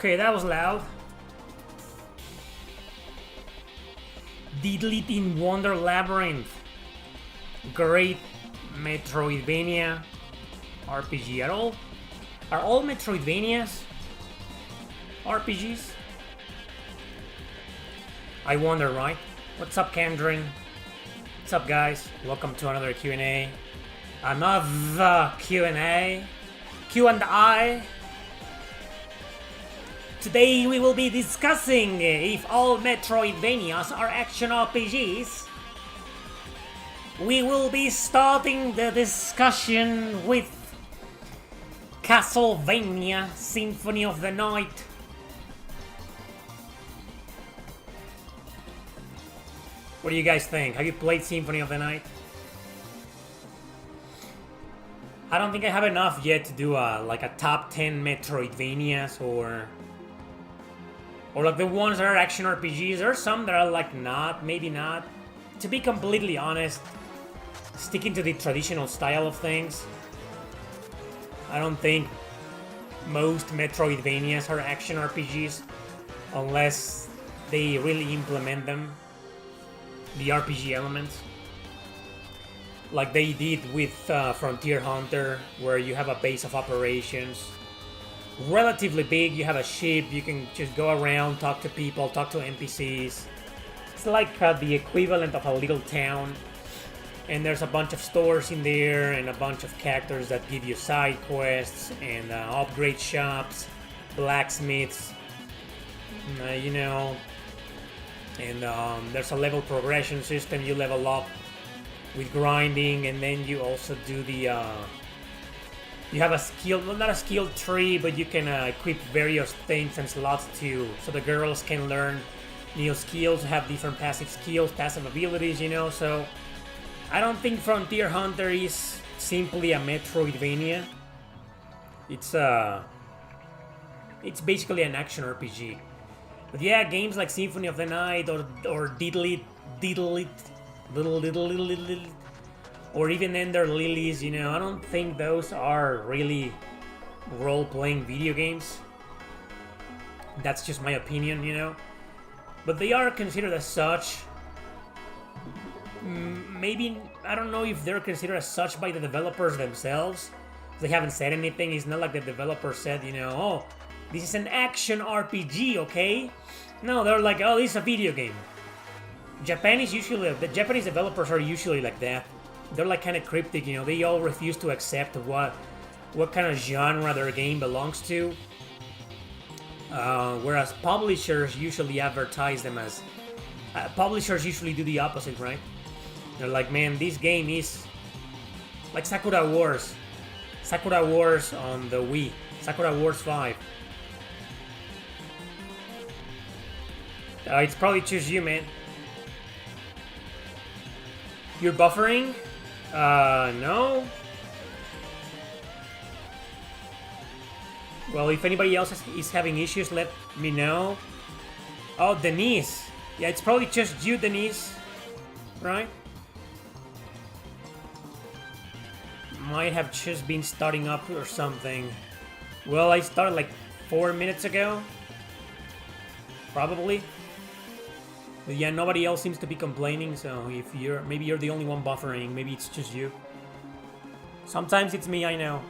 Okay, that was loud. Diddly in Wonder Labyrinth. Great Metroidvania RPG. Are all Metroidvanias RPGs? I wonder, right? What's up, Kendrin? What's up, guys? Welcome to another Q&A. Another Q&A. Q&I. Today we will be discussing if all Metroidvanias are action RPGs. We will be starting the discussion with Castlevania Symphony of the Night. What do you guys think? Have you played Symphony of the Night? I don't think I have enough yet to do like a top 10 Metroidvanias or like the ones that are action RPGs. There are some that are like not, maybe not. To be completely honest, sticking to the traditional style of things, I don't think most Metroidvanias are action RPGs unless they really implement them, the RPG elements. Like they did with Frontier Hunter, where you have a base of operations. Relatively big, you have a ship, you can just go around, talk to people, talk to NPCs. It's like the equivalent of a little town. And there's a bunch of stores in there and a bunch of characters that give you side quests and upgrade shops, blacksmiths, you know. And there's a level progression system. You level up with grinding, and then you also do the you have a skill, well, not a skill tree, but you can equip various things and slots too, so the girls can learn new skills, have different passive skills, passive abilities, you know. So I don't think Frontier Hunter is simply a Metroidvania. It's basically an action RPG. But yeah, games like Symphony of the Night or Diddly, or even Ender Lilies, you know, I don't think those are really role-playing video games. That's just my opinion, you know. But they are considered as such. Maybe, I don't know if they're considered as such by the developers themselves. They haven't said anything. It's not like the developer said, you know, oh, this is an action RPG, okay? No, they're like, oh, this is a video game. The Japanese developers are usually like that. They're like kind of cryptic, you know. They all refuse to accept what kind of genre their game belongs to. Whereas publishers usually advertise them as... publishers usually do the opposite, right? They're like, man, this game is like Sakura Wars. Sakura Wars on the Wii. Sakura Wars 5. It's probably just you, man. You're buffering? No. Well, if anybody else is having issues, let me know. Oh, Denise. Yeah, it's probably just you, Denise. Right? Might have just been starting up or something. Well, I started like 4 minutes ago. Probably. But yeah, nobody else seems to be complaining, so if maybe you're the only one buffering, maybe it's just you. Sometimes it's me, I know.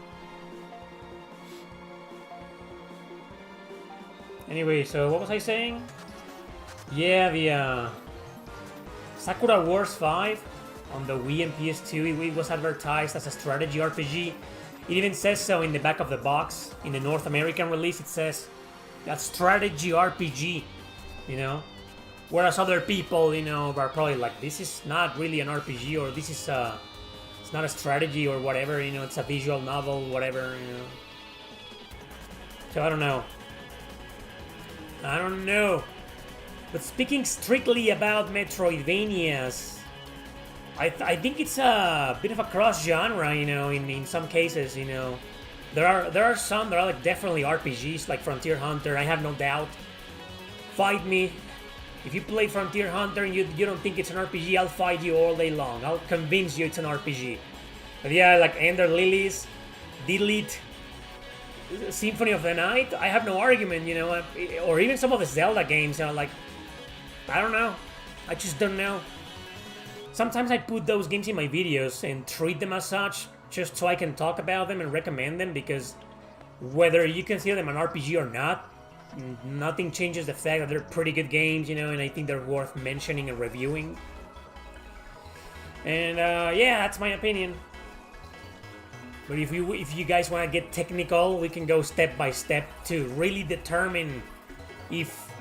Anyway, so what was I saying? Yeah, the Sakura Wars 5 on the Wii and PS2, it was advertised as a strategy RPG. It even says so in the back of the box. In the North American release, it says that strategy RPG, you know? Whereas other people, you know, are probably like, this is not really an RPG, or this is it's not a strategy or whatever, you know, it's a visual novel, whatever, you know. So I don't know. But speaking strictly about Metroidvanias, I think it's a bit of a cross-genre, you know, in some cases, you know. There are some that are like definitely RPGs, like Frontier Hunter, I have no doubt. Fight me. If you play Frontier Hunter and you don't think it's an RPG, I'll fight you all day long. I'll convince you it's an RPG. But yeah, like Ender Lilies, Delete, Symphony of the Night, I have no argument, you know, or even some of the Zelda games, you know, like, I don't know. I just don't know. Sometimes I put those games in my videos and treat them as such, just so I can talk about them and recommend them, because whether you consider them an RPG or not, nothing changes the fact that they're pretty good games, you know, and I think they're worth mentioning and reviewing. And yeah, that's my opinion. But if you guys want to get technical, we can go step by step to really determine if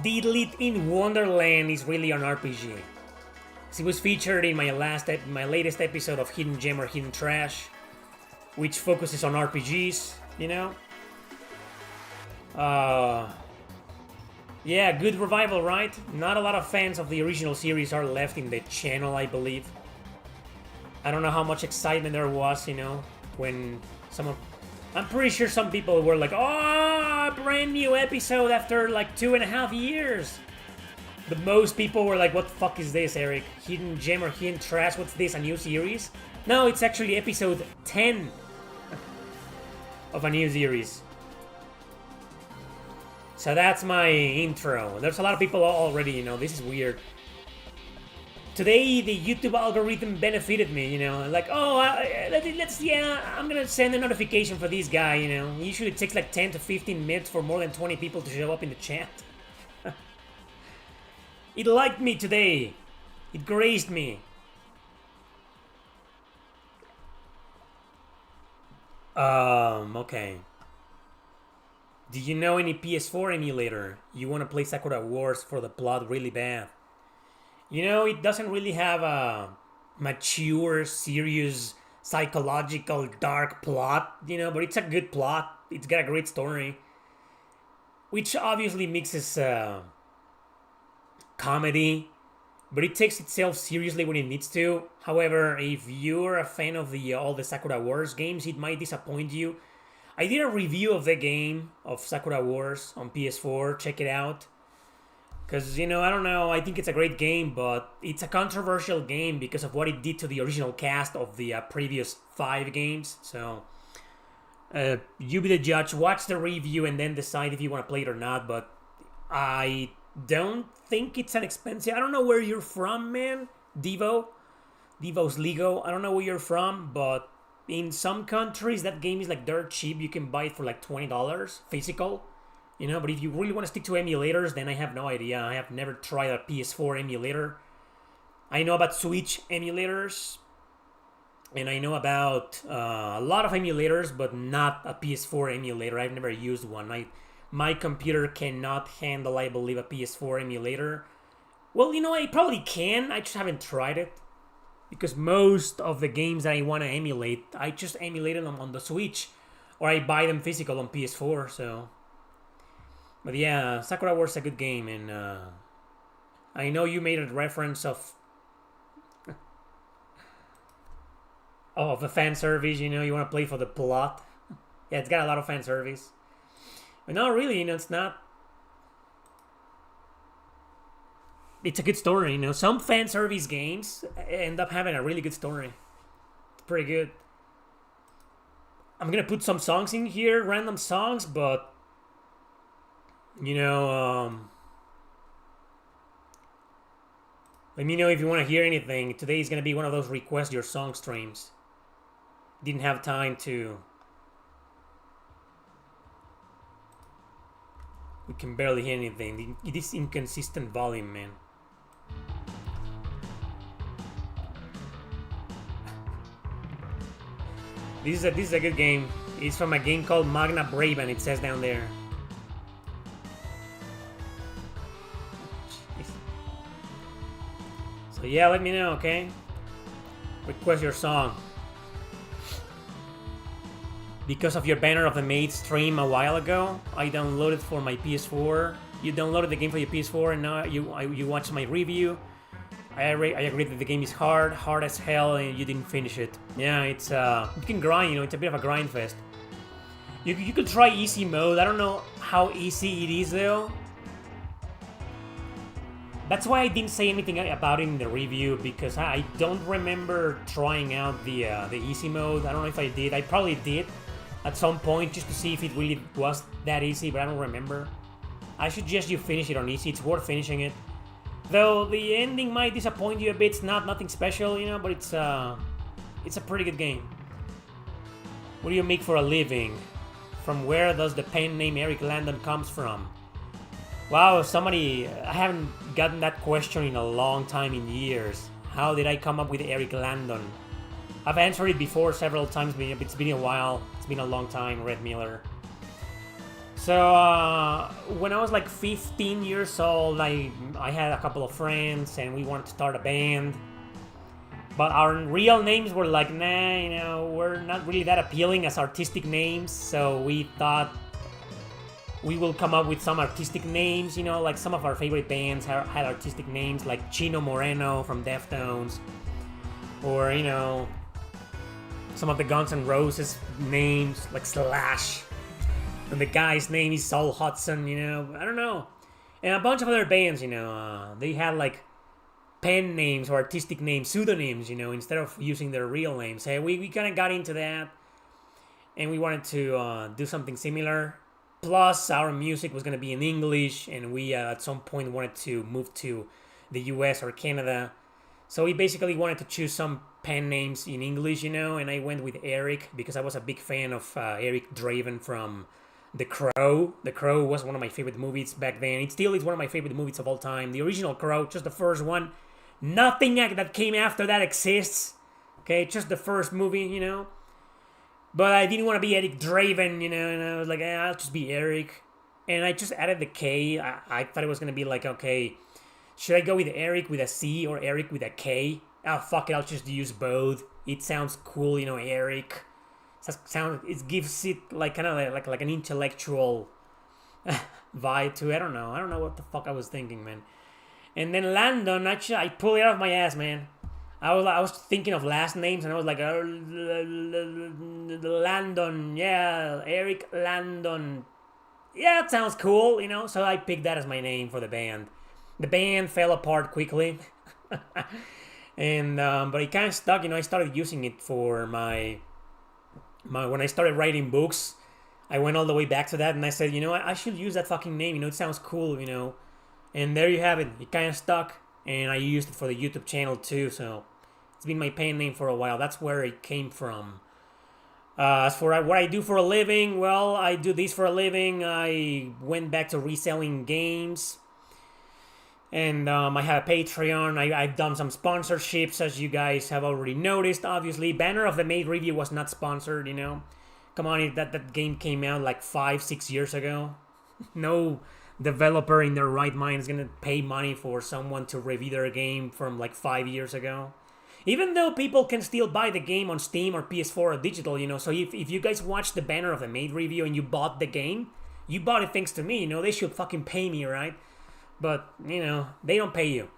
Diddly in Wonderland is really an RPG. It was featured in my latest episode of Hidden Gem or Hidden Trash, which focuses on RPGs, you know? Yeah, good revival, right? Not a lot of fans of the original series are left in the channel, I believe. I don't know how much excitement there was, you know, when I'm pretty sure some people were like, oh, brand new episode after like 2.5 years. But most people were like, what the fuck is this, Eric? Hidden Gem or Hidden Trash? What's this, a new series? No, it's actually episode 10 of a new series. So that's my intro. There's a lot of people already, you know, this is weird. Today, the YouTube algorithm benefited me, you know, like, oh, I'm gonna send a notification for this guy, you know. Usually it takes like 10 to 15 minutes for more than 20 people to show up in the chat. It liked me today. It grazed me. Okay. Do you know any PS4 emulator? You want to play Sakura Wars for the plot really bad. You know, it doesn't really have a mature, serious, psychological, dark plot, you know, but it's a good plot. It's got a great story. Which obviously mixes comedy, but it takes itself seriously when it needs to. However, if you're a fan of all the Sakura Wars games, it might disappoint you. I did a review of the game, of Sakura Wars, on PS4. Check it out. Because, you know, I don't know, I think it's a great game, but it's a controversial game because of what it did to the original cast of the previous 5 games. So, you be the judge, watch the review, and then decide if you want to play it or not. But I don't think it's an expensive... I don't know where you're from, man. Devo's Lego. I don't know where you're from, but in some countries, that game is like dirt cheap. You can buy it for like $20 physical. You know, but if you really want to stick to emulators, then I have no idea. I have never tried a PS4 emulator. I know about Switch emulators. And I know about a lot of emulators, but not a PS4 emulator. I've never used one. My computer cannot handle, I believe, a PS4 emulator. Well, you know, I probably can. I just haven't tried it. Because most of the games that I want to emulate, I just emulated them on the Switch. Or I buy them physical on PS4, so... But yeah, Sakura Wars is a good game, and I know you made a reference of the fan service, you know, you want to play for the plot. Yeah, it's got a lot of fan service. But no, really, you know, it's not... It's a good story, you know. Some fan service games end up having a really good story. It's pretty good. I'm gonna put some songs in here, random songs, but... You know, let me know if you want to hear anything. Today is going to be one of those request your song streams. Didn't have time to... We can barely hear anything. It is inconsistent volume, man. This is a good game. It's from a game called Magna Braven, it says down there. So yeah, let me know, okay? Request your song. Because of your Banner of the Maid stream a while ago, I downloaded for my PS4. You downloaded the game for your PS4 and now you watched my review. I agree that the game is hard as hell, and you didn't finish it. Yeah, it's you can grind, you know, it's a bit of a grind fest. You could try easy mode. I don't know how easy it is though. That's why I didn't say anything about it in the review, because I don't remember trying out the easy mode. I don't know if I did. I probably did. at some point just to see if it really was that easy, but I don't remember. I suggest you finish it on easy. It's worth finishing it. Though the ending might disappoint you a bit. It's nothing special, you know, but it's a pretty good game. What do you make for a living? From where does the pen name Erick Landon comes from? Wow, I haven't gotten that question in a long time, in years. How did I come up with Erick Landon? I've answered it before several times, but it's been a while. It's been a long time, Red Miller. So, when I was like 15 years old, I had a couple of friends and we wanted to start a band. But our real names were like, nah, you know, we're not really that appealing as artistic names. So we thought we will come up with some artistic names, you know, like some of our favorite bands had artistic names like Chino Moreno from Deftones. Or, you know, some of the Guns N' Roses names like Slash. And the guy's name is Saul Hudson, you know, I don't know. And a bunch of other bands, you know, they had like pen names or artistic names, pseudonyms, you know, instead of using their real names. Hey, we kind of got into that. And we wanted to do something similar. Plus, our music was going to be in English. And we, at some point, wanted to move to the US or Canada. So we basically wanted to choose some pen names in English, you know. And I went with Erick because I was a big fan of Eric Draven from The Crow. The Crow was one of my favorite movies back then. It still is one of my favorite movies of all time. The original Crow, just the first one. Nothing that came after that exists. Okay, just the first movie, you know. But I didn't want to be Eric Draven, you know, and I was like, I'll just be Eric. And I just added the K. I thought it was going to be like, okay, should I go with Eric with a C or Eric with a K? Oh, fuck it, I'll just use both. It sounds cool, you know, Eric. It gives it like kind of like an intellectual vibe to it. I don't know what the fuck I was thinking, man. And then Landon, actually, I pulled it out of my ass, man. I was thinking of last names, and I was like, Landon, yeah, Erick Landon. Yeah, it sounds cool, you know. So I picked that as my name for the band. The band fell apart quickly, and but it kind of stuck, you know. I started using it for my when I started writing books. I went all the way back to that, and I said, you know what, I should use that fucking name. You know, it sounds cool, you know. And there you have it. It kind of stuck, and I used it for the YouTube channel too. So it's been my pen name for a while. That's where it came from. As for what I do for a living, well, I do this for a living. I went back to reselling games. And I have a Patreon. I've done some sponsorships, as you guys have already noticed, obviously. Banner of the Maid Review was not sponsored, you know. Come on, that game came out like 5-6 years ago. No developer in their right mind is going to pay money for someone to review their game from like 5 years ago. Even though people can still buy the game on Steam or PS4 or digital, you know. So if you guys watched the Banner of the Maid Review and you bought the game, you bought it thanks to me, you know. They should fucking pay me, right? But, you know, they don't pay you.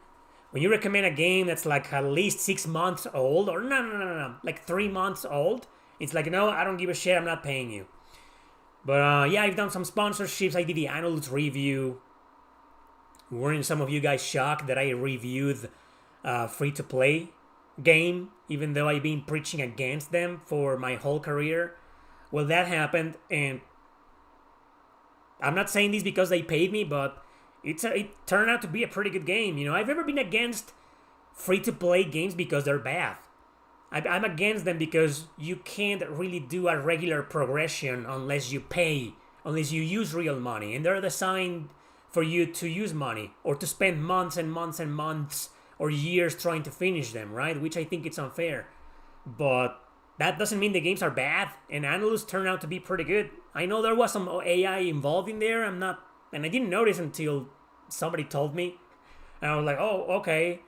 When you recommend a game that's like at least 6 months old, or no, like 3 months old, it's like, no, I don't give a shit, I'm not paying you. But, yeah, I've done some sponsorships. I did the Annals review. Weren't some of you guys shocked that I reviewed free-to-play game, even though I've been preaching against them for my whole career? Well, that happened, and I'm not saying this because they paid me, but it turned out to be a pretty good game. You know, I've never been against free-to-play games because they're bad. I'm against them because you can't really do a regular progression unless you pay, unless you use real money. And they're designed for you to use money or to spend months and months and months or years trying to finish them, right? Which I think it's unfair. But that doesn't mean the games are bad. And Annalus turned out to be pretty good. I know there was some AI involved in there. And I didn't notice until somebody told me. And I was like, oh, okay.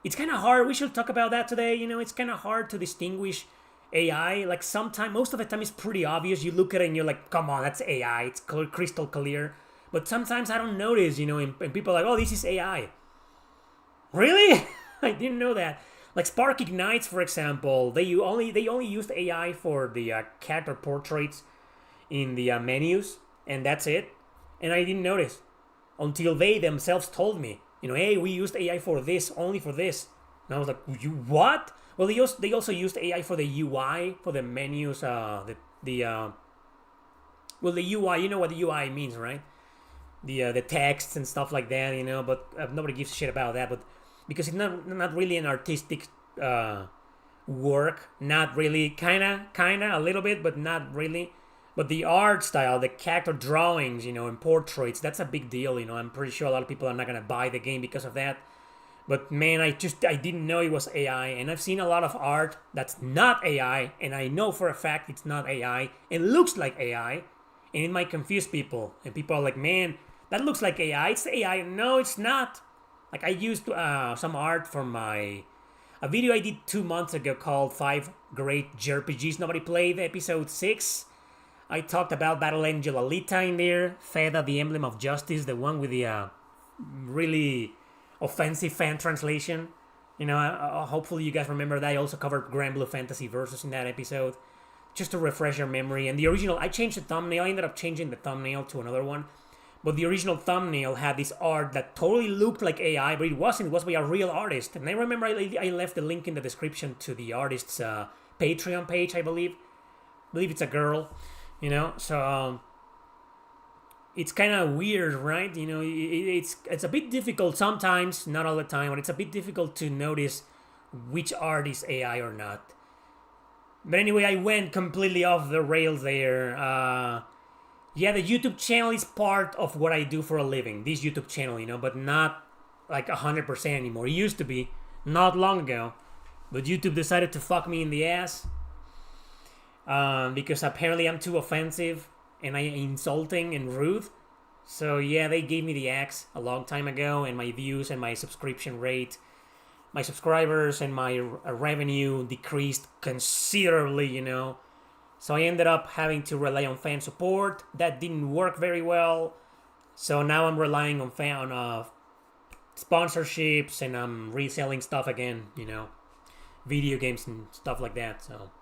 It's kind of hard. We should talk about that today. You know, it's kind of hard to distinguish AI. Like sometimes, most of the time it's pretty obvious. You look at it and you're like, come on, that's AI. It's crystal clear. But sometimes I don't notice, you know, and people are like, oh, this is AI. Really? I didn't know that. Like Spark Ignites, for example, they only used AI for the character portraits in the menus, and that's it. And I didn't notice until they themselves told me, you know, hey, we used AI for this, only for this. And I was like, you what? Well, they also used AI for the UI, for the menus, the Well, the UI, you know what the UI means, right? The texts and stuff like that, but nobody gives a shit about that. But because it's not really an artistic work, not really, kinda a little bit, but not really. But the art style, the character drawings, and portraits, that's a big deal. I'm pretty sure a lot of people are not gonna buy the game because of that. But man, I didn't know it was AI, and I've seen a lot of art that's not AI, and I know for a fact it's not AI. It looks like AI, and it might confuse people. And people are like, man, that looks like AI. It's AI. No, it's not. Like I used some art from a video I did 2 months ago called 5 Great JRPGs Nobody Played, episode 6. I talked about Battle Angel Alita in there, Feda, the Emblem of Justice, the one with the really offensive fan translation. Hopefully you guys remember that. I also covered Grand Blue Fantasy Versus in that episode, just to refresh your memory. And the original, I changed the thumbnail. I ended up changing the thumbnail to another one. But the original thumbnail had this art that totally looked like AI, but it wasn't. It was by a real artist. And I remember I left the link in the description to the artist's Patreon page, I believe. I believe it's a girl, So it's kind of weird, right? It's a bit difficult sometimes, not all the time, but it's a bit difficult to notice which art is AI or not. But anyway, I went completely off the rails there. Yeah, the YouTube channel is part of what I do for a living. This YouTube channel, but not like 100% anymore. It used to be, not long ago. But YouTube decided to fuck me in the ass. Because apparently I'm too offensive and I'm insulting and rude. So yeah, they gave me the axe a long time ago, and my views and my subscription rate, my subscribers and my revenue decreased considerably, So I ended up having to rely on fan support. That didn't work very well. So now I'm relying on sponsorships, and I'm reselling stuff again, video games and stuff like that. So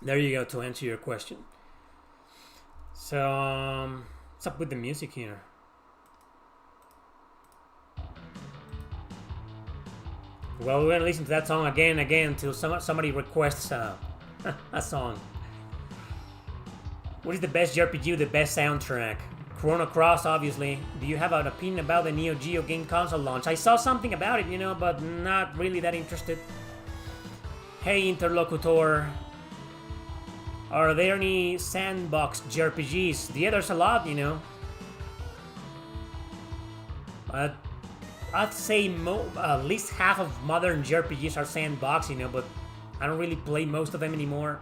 there you go, to answer your question. So what's up with the music here? Well, we're gonna listen to that song again until somebody requests a song. What is the best JRPG with the best soundtrack? Chrono Cross, obviously. Do you have an opinion about the Neo Geo game console launch? I saw something about it, but not really that interested. Hey, interlocutor. Are there any sandbox JRPGs? Yeah, there's a lot, I'd say at least half of modern JRPGs are sandbox, but I don't really play most of them anymore.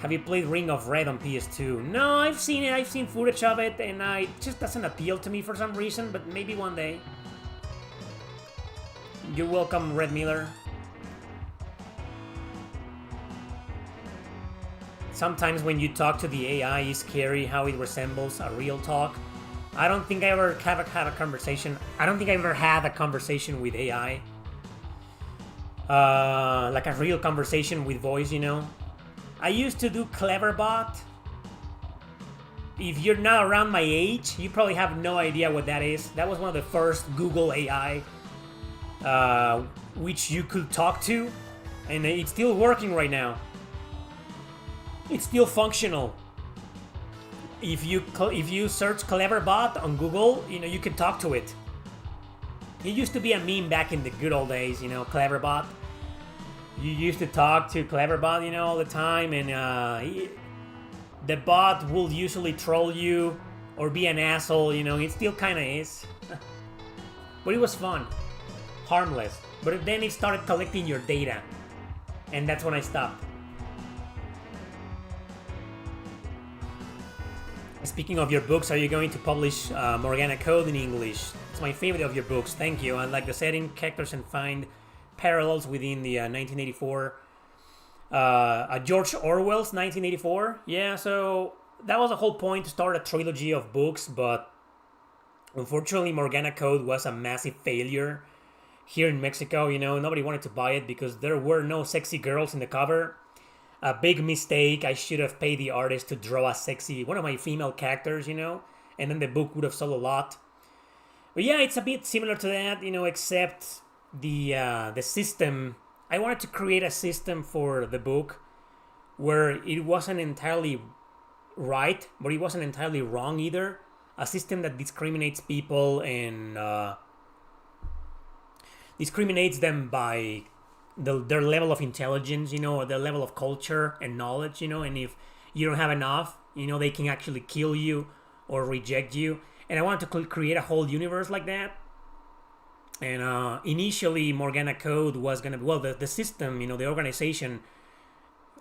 Have you played Ring of Red on PS2? No, I've seen it. I've seen footage of it, and it just doesn't appeal to me for some reason, but maybe one day. You're welcome, Red Miller. Sometimes when you talk to the AI, it's scary how it resembles a real talk. I don't think I ever had a conversation. I don't think I ever had a conversation with AI. Like a real conversation with voice, I used to do Cleverbot. If you're not around my age, you probably have no idea what that is. That was one of the first Google AI which you could talk to, and it's still working right now. It's still functional. If you search Cleverbot on Google, you can talk to it. It used to be a meme back in the good old days, Cleverbot. You used to talk to Cleverbot, all the time, and the bot will usually troll you or be an asshole, it still kind of is. But it was fun, harmless. But then it started collecting your data, and that's when I stopped. Speaking of your books, are you going to publish Morgana Code in English? It's my favorite of your books, thank you. I like the setting, characters, and find parallels within the 1984. George Orwell's 1984. Yeah, so that was the whole point, to start a trilogy of books, but unfortunately Morgana Code was a massive failure here in Mexico. Nobody wanted to buy it because there were no sexy girls in the cover. A big mistake. I should have paid the artist to draw one of my female characters, and then the book would have sold a lot. But yeah, it's a bit similar to that, except the system. I wanted to create a system for the book where it wasn't entirely right, but it wasn't entirely wrong either. A system that discriminates people and discriminates them by their level of intelligence, or their level of culture and knowledge, and if you don't have enough, they can actually kill you or reject you. And I wanted to create a whole universe like that. And initially, Morgana Code was going to be, well, the system, the organization,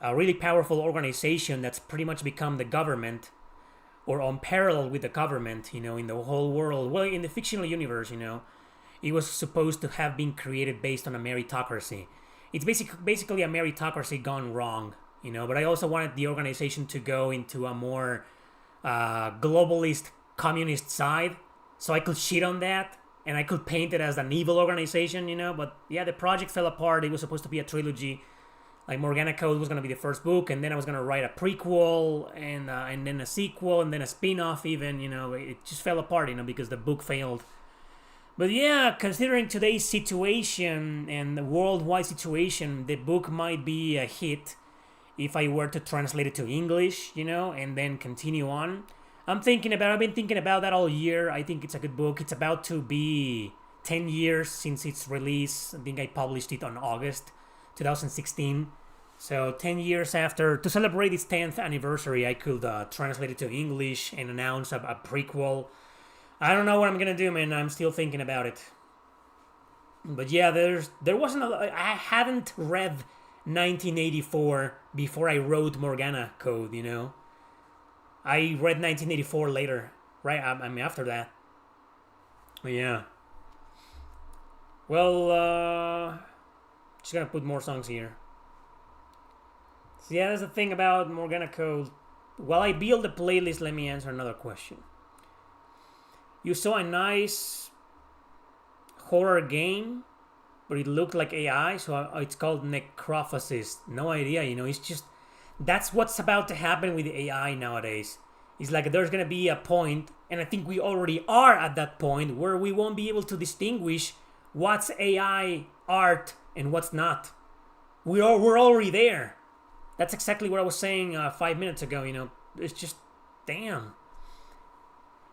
a really powerful organization that's pretty much become the government, or on parallel with the government, in the whole world. Well, in the fictional universe, it was supposed to have been created based on a meritocracy. It's basically a meritocracy gone wrong, but I also wanted the organization to go into a more globalist, communist side, so I could shit on that, and I could paint it as an evil organization, but yeah, the project fell apart. It was supposed to be a trilogy. Like, Morgana Code was going to be the first book, and then I was going to write a prequel, and then a sequel, and then a spin-off even, it just fell apart, because the book failed. But yeah, considering today's situation and the worldwide situation, the book might be a hit if I were to translate it to English, and then continue on. I've been thinking about that all year. I think it's a good book. It's about to be 10 years since its release. I think I published it on August 2016. So 10 years after, to celebrate its 10th anniversary, I could translate it to English and announce a prequel. I don't know what I'm gonna do, man. I'm still thinking about it. But yeah, there wasn't I haven't read 1984 before I wrote Morgana Code, I read 1984 later, right? I mean, after that. But yeah. Well, just gonna put more songs here. So yeah, that's the thing about Morgana Code. While I build the playlist, let me answer another question. You saw a nice horror game, but it looked like AI, so it's called Necrophasis. No idea, it's just, that's what's about to happen with AI nowadays. It's like there's gonna be a point, and I think we already are at that point, where we won't be able to distinguish what's AI art and what's not. We're already there. That's exactly what I was saying 5 minutes ago, It's just, damn.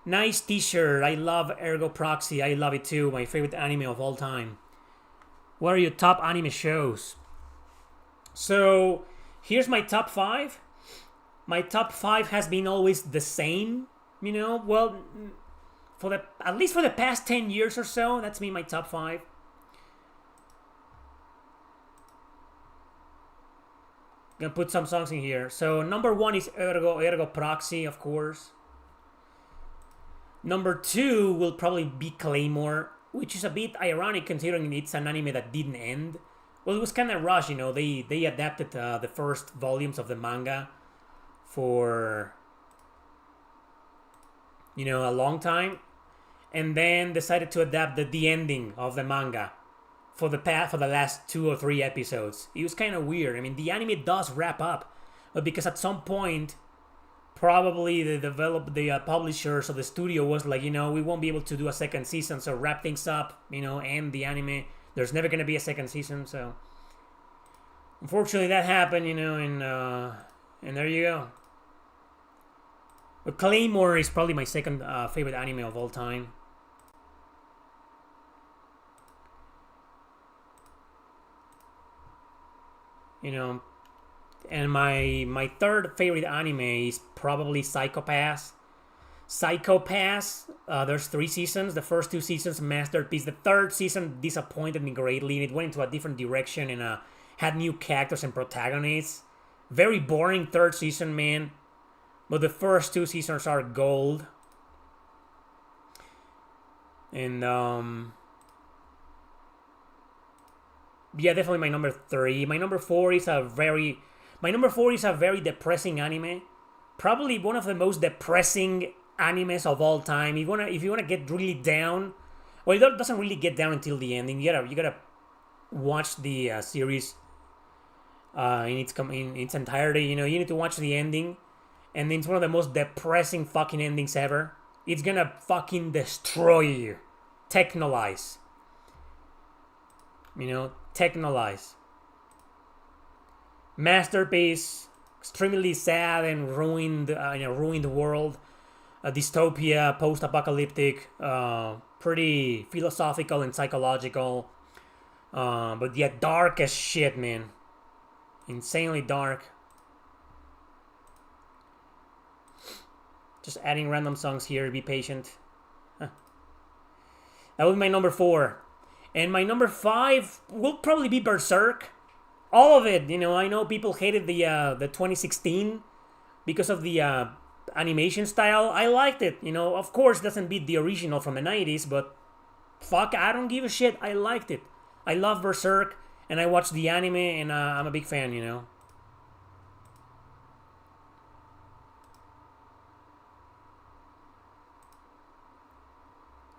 Nice t-shirt. I love Ergo Proxy. I love it too. My favorite anime of all time. What are your top anime shows? So, here's my top 5. My top 5 has been always the same, Well, at least for the past 10 years or so, that's been my top 5. Gonna put some songs in here. So number 1 is Ergo Proxy, of course. Number 2 will probably be Claymore, which is a bit ironic considering it's an anime that didn't end. Well, it was kind of rushed, They adapted the first volumes of the manga for a long time, and then decided to adapt the ending of the manga for the last 2 or 3 episodes. It was kind of weird. I mean, the anime does wrap up, but because at some point, probably the publishers of the studio was like, we won't be able to do a second season, so wrap things up, end the anime. There's never gonna be a second season, so unfortunately that happened, and there you go. But Claymore is probably my second favorite anime of all time. And my third favorite anime is probably Psycho-Pass. Psycho-Pass, there's 3 seasons. The first 2 seasons, masterpiece. The third season disappointed me greatly. It went into a different direction and had new characters and protagonists. Very boring third season, man. But the first 2 seasons are gold. And yeah, definitely my number 3. My number 4 is a very depressing anime. Probably one of the most depressing animes of all time. If you wanna get really down, well, it doesn't really get down until the ending. You gotta watch the series in its entirety. You need to watch the ending, and it's one of the most depressing fucking endings ever. It's gonna fucking destroy you. Technolize. Technolize. Masterpiece. extremely sad and ruined, ruined world. A dystopia, post-apocalyptic, pretty philosophical and psychological. But yeah, dark as shit, man. Insanely dark. Just adding random songs here, be patient. Huh. That was my number 4. And my number 5 will probably be Berserk. All of it, I know people hated the 2016 because of the animation style. I liked it, Of course, it doesn't beat the original from the 90s, but fuck, I don't give a shit. I liked it. I love Berserk, and I watched the anime, and I'm a big fan,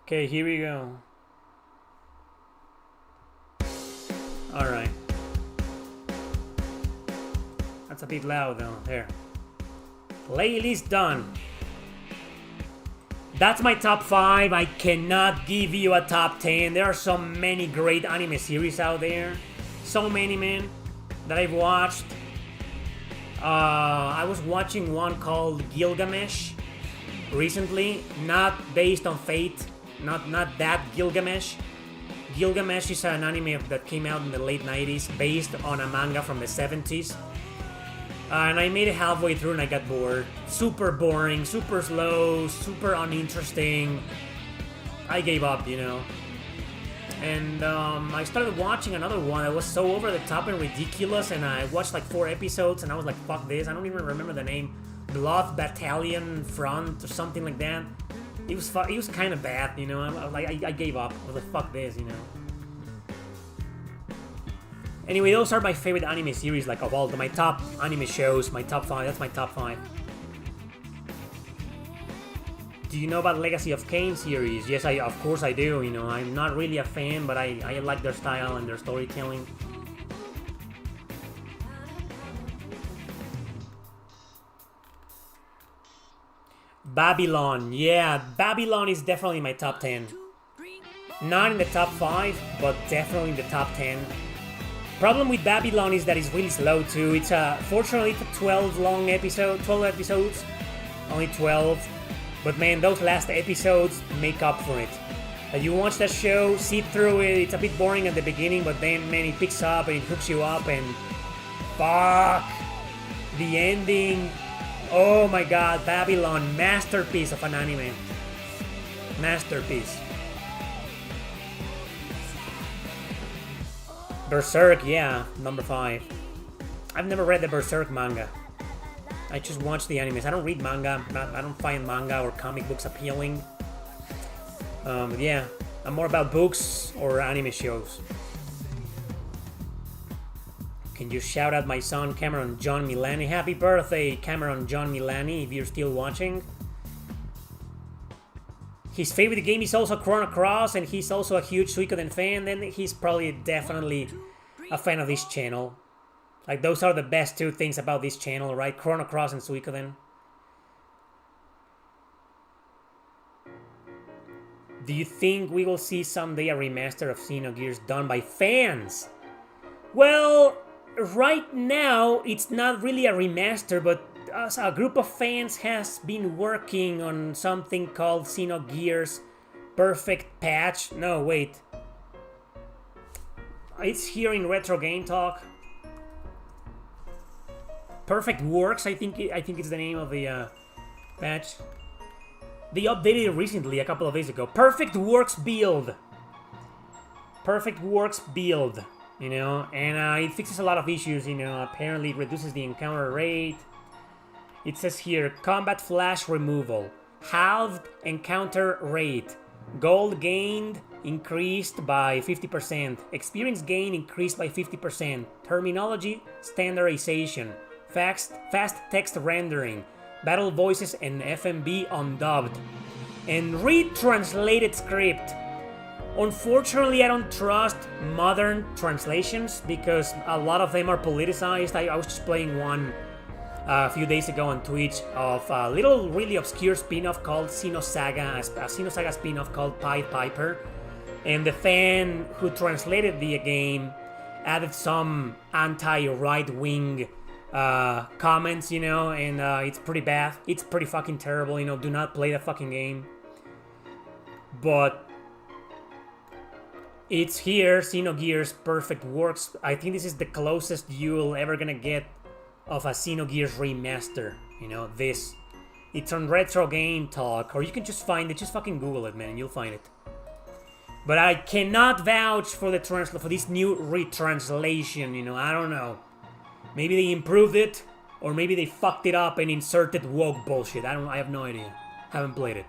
Okay, here we go. Alright. That's a bit loud though. There. Playlist done. That's my top 5. I cannot give you a top 10. There are so many great anime series out there. So many, man, that I've watched. I was watching one called Gilgamesh recently. Not based on Fate. Not that Gilgamesh. Gilgamesh is an anime that came out in the late 90s based on a manga from the 70s. And I made it halfway through and I got bored. Super boring, super slow, super uninteresting. I gave up, And I started watching another one that was so over the top and ridiculous, and I watched like 4 episodes and I was like, fuck this. I don't even remember the name. Blood Battalion Front or something like that. It was kind of bad, I gave up. I was like, fuck this, Anyway, those are my favorite anime series, like of all my top anime shows, my top 5. That's my top 5. Do you know about Legacy of Kain series? Yes, of course I do. I'm not really a fan, but I like their style and their storytelling. Babylon, yeah, Babylon is definitely my top 10. Not in the top 5, but definitely in the top 10. Problem with Babylon is that it's really slow too. It's fortunately it's a 12 episodes, only 12. But man, those last episodes make up for it. You watch that show, sit through it. It's a bit boring at the beginning, but then man, it picks up and it hooks you up, and fuck, the ending. Oh my god, Babylon, masterpiece of an anime. Masterpiece. Berserk, yeah, number 5. I've never read the Berserk manga. I just watch the animes. I don't read manga. I don't find manga or comic books appealing. But yeah, I'm more about books or anime shows. Can you shout out my son Cameron John Milani? Happy birthday, Cameron John Milani, if you're still watching. His favorite game is also Chrono Cross, and he's also a huge Suikoden fan. Then he's probably definitely a fan of this channel. Like, those are the best 2 things about this channel, right? Chrono Cross and Suikoden. Do you think we will see someday a remaster of Xenogears done by fans? Well, right now it's not really a remaster, but a group of fans has been working on something called Xenogears Perfect Patch. No, wait. It's here in Retro Game Talk. Perfect Works, I think it's the name of the patch. They updated it recently, a couple of days ago. Perfect Works Build. Perfect Works Build, and it fixes a lot of issues, apparently it reduces the encounter rate. It says here, combat flash removal, halved encounter rate, gold gained increased by 50%, experience gain increased by 50%, terminology standardization, fast text rendering, battle voices and FMB undubbed, and retranslated script. Unfortunately, I don't trust modern translations because a lot of them are politicized. I was just playing one a few days ago on Twitch of a little really obscure spin-off called Xenosaga, a Xenosaga spin-off called Pied Piper, and the fan who translated the game added some anti-right-wing comments, you know, and it's pretty bad. It's pretty fucking terrible, you know. Do not play the fucking game. But it's here. Xenogears Perfect works. I think this is the closest you'll ever gonna get of a Xenogears remaster. You know, this. It's on Retro Game Talk, or you can just find it. Just fucking Google it, man, and you'll find it. But I cannot vouch for the for this new retranslation. You know, I don't know. Maybe they improved it, or maybe they fucked it up and inserted woke bullshit. I have no idea. Haven't played it.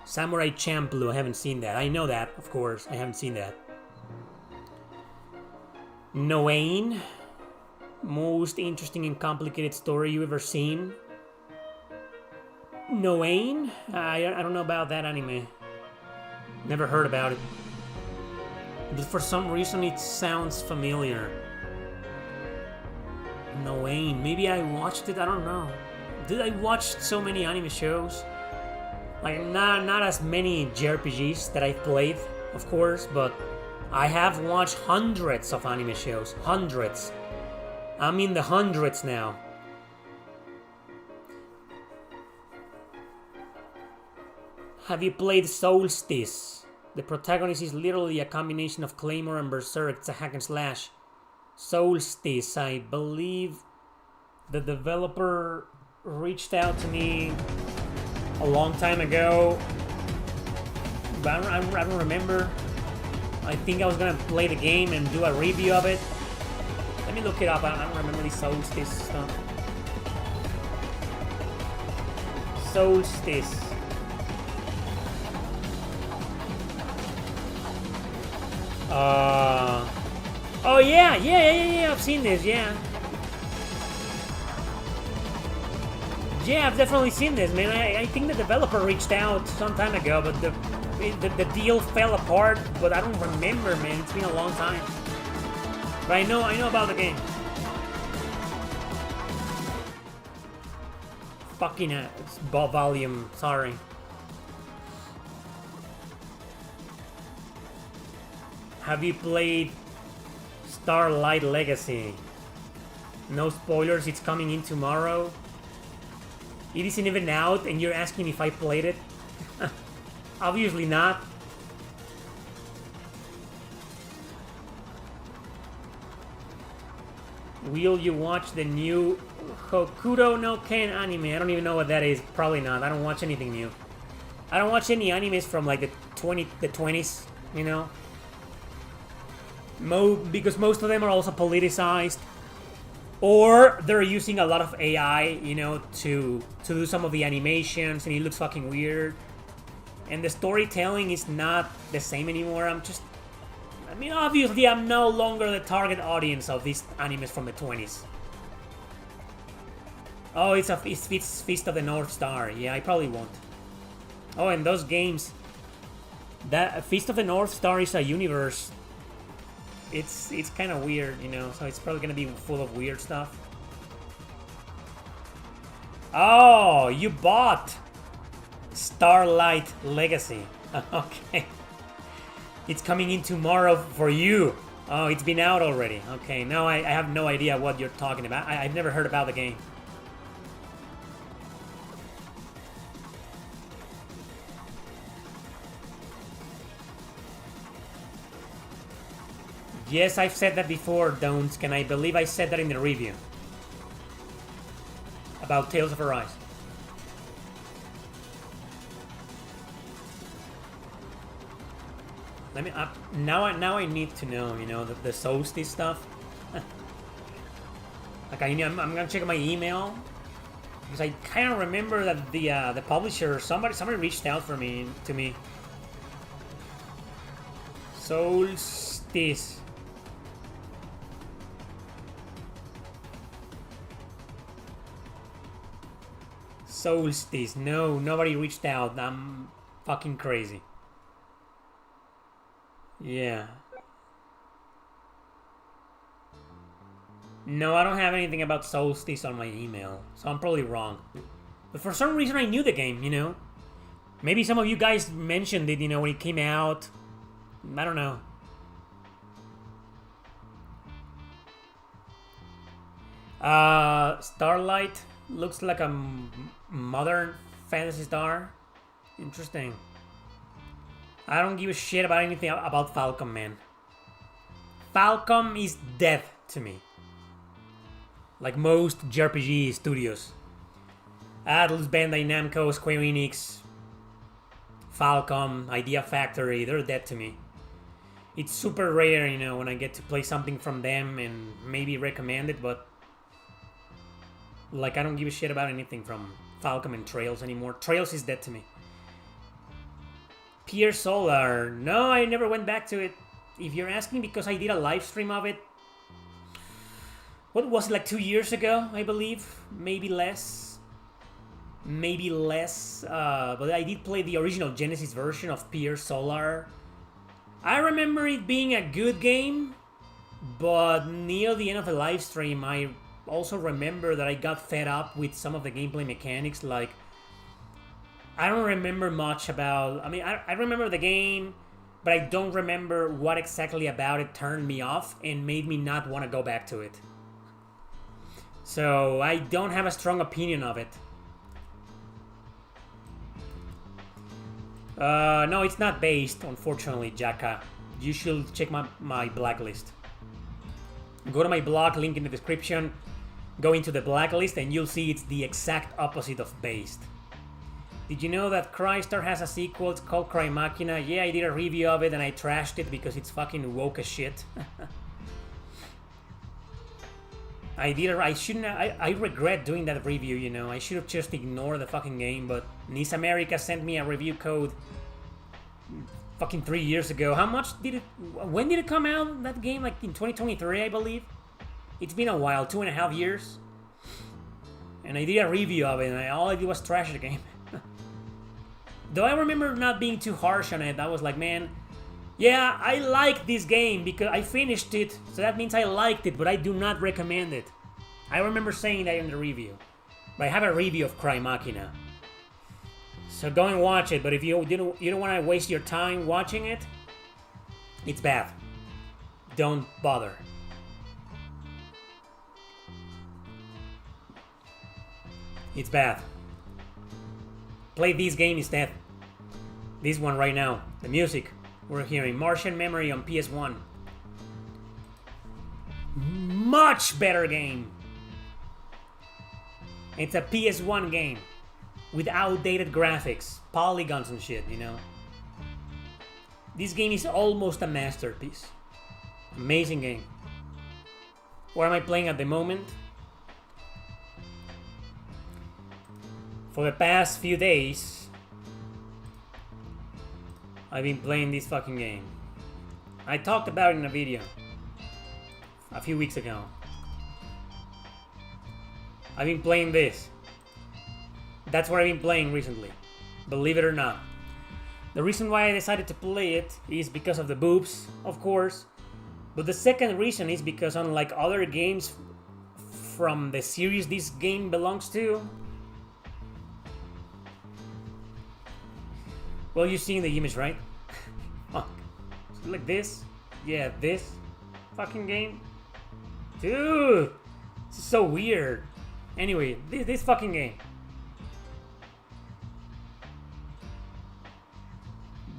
Samurai Champloo, I haven't seen that. I know that, of course. I haven't seen that. Noain. Most interesting and complicated story you ever seen. Noain? I don't know about that anime. Never heard about it. But for some reason it sounds familiar. Noain. Maybe I watched it, I don't know. Did I watch so many anime shows? Like, not as many JRPGs that I've played, of course, but I have watched hundreds of anime shows. Hundreds. I'm in the hundreds now. Have you played Solstice? The protagonist is literally a combination of Claymore and Berserk. It's a hack and slash. Solstice, I believe the developer reached out to me a long time ago, but I don't remember. I think I was gonna play the game and do a review of it. Let me look it up. I don't remember the Solstice stuff. Solstice. Oh yeah. I've seen this. Yeah, I've definitely seen this, man. I think the developer reached out some time ago, but the deal fell apart. But I don't remember, man. It's been a long time. But I know about the game. Fucking volume. Sorry. Have you played Starlight Legacy? No spoilers. It's coming in tomorrow. It isn't even out, and you're asking if I played it? Obviously not. Will you watch the new Hokuto no Ken anime? I don't even know what that is. Probably not. I don't watch anything new. I don't watch any animes from like the 20s, you know? Because most of them are also politicized. Or they're using a lot of AI, you know, to do some of the animations, and it looks fucking weird. And the storytelling is not the same anymore. I mean, obviously, I'm no longer the target audience of these animes from the 20s. Oh, it's Feast of the North Star. Yeah, I probably won't. Oh, and those games. That Feast of the North Star is a universe. It's kind of weird, you know, so it's probably gonna be full of weird stuff. Oh, you bought Starlight Legacy. Okay. It's coming in tomorrow for you. Oh, it's been out already. Okay, now I have no idea what you're talking about. I've never heard about the game. Yes, I've said that before, Don't. Can I believe I said that in the review about Tales of Arise. Let me now I need to know, you know, the Solstice stuff. Like I'm gonna check my email because I kind of remember that the publisher, somebody reached out to me. Solstice. Solstice. No, nobody reached out. I'm fucking crazy. Yeah. No, I don't have anything about Solstice on my email, so I'm probably wrong. But for some reason I knew the game, you know? Maybe some of you guys mentioned it, you know, when it came out. I don't know. Starlight looks like a modern fantasy star. Interesting. I don't give a shit about anything about Falcom, man. Falcom is dead to me. Like most JRPG studios. Atlus, Bandai Namco, Square Enix, Falcom, Idea Factory, they're dead to me. It's super rare, you know, when I get to play something from them and maybe recommend it, but like I don't give a shit about anything from Falcom and Trails anymore. Trails is dead to me. Pier Solar, no, I never went back to it. If you're asking because I did a live stream of it, what was it, like 2 years ago, I believe? Maybe less. Maybe less. But I did play the original Genesis version of Pier Solar. I remember it being a good game, but near the end of the live stream, I also remember that I got fed up with some of the gameplay mechanics. Like, I don't remember much about... I mean, I remember the game, but I don't remember what exactly about it turned me off and made me not want to go back to it. So, I don't have a strong opinion of it. No, it's not based, unfortunately, Jaka. You should check my blacklist. Go to my blog, link in the description. Go into the blacklist and you'll see it's the exact opposite of based. Did you know that Crystar has a sequel? It's called Cry Machina. Yeah, I did a review of it and I trashed it because it's fucking woke as shit. I regret doing that review, you know. I should have just ignored the fucking game, but NIS America sent me a review code fucking 3 years ago. How much did it... When did it come out, that game? Like in 2023, I believe? It's been a while, 2.5 years. And I did a review of it, and all I did was trash the game. Though I remember not being too harsh on it. I was like, man, yeah, I like this game because I finished it, so that means I liked it, but I do not recommend it. I remember saying that in the review. But I have a review of Cry Machina. So go and watch it, but if you don't want to waste your time watching it, it's bad. Don't bother. It's bad. Play this game instead. This one right now. The music we're hearing. Martian Memory on PS1. Much better game. It's a PS1 game. With outdated graphics. Polygons and shit, you know. This game is almost a masterpiece. Amazing game. What am I playing at the moment? For the past few days, I've been playing this fucking game. I talked about it in a video a few weeks ago. I've been playing this. That's what I've been playing recently, believe it or not. The reason why I decided to play it is because of the boobs, of course. But the second reason is because unlike other games from the series this game belongs to, well, you're seeing the image, right? Oh, like this? Yeah, this fucking game? Dude! This is so weird. Anyway, this fucking game.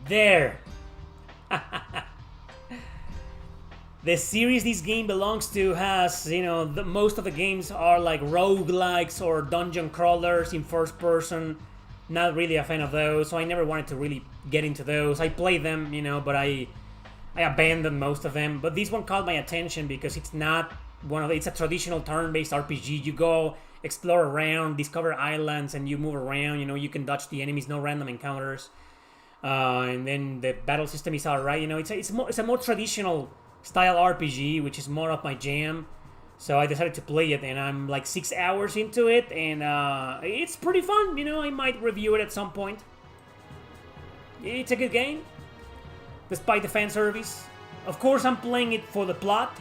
There! The series this game belongs to has, you know, most of the games are like roguelikes or dungeon crawlers in first person. Not really a fan of those, so I never wanted to really get into those. I played them, you know, but I abandoned most of them. But this one caught my attention because it's not it's a traditional turn-based RPG. You go explore around, discover islands, and you move around. You know, you can dodge the enemies, no random encounters. And then the battle system is alright. You know, it's a more traditional style RPG, which is more of my jam. So I decided to play it, and I'm like 6 hours into it, and it's pretty fun. You know, I might review it at some point. It's a good game, despite the fan service. Of course, I'm playing it for the plot.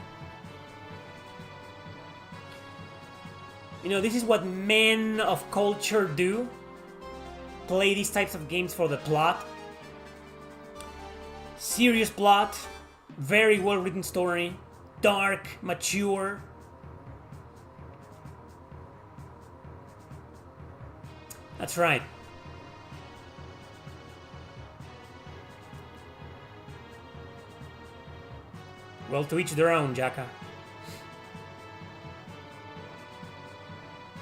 You know, this is what men of culture do. Play these types of games for the plot. Serious plot, very well written story, dark, mature. That's right. Well, to each their own, Jaka.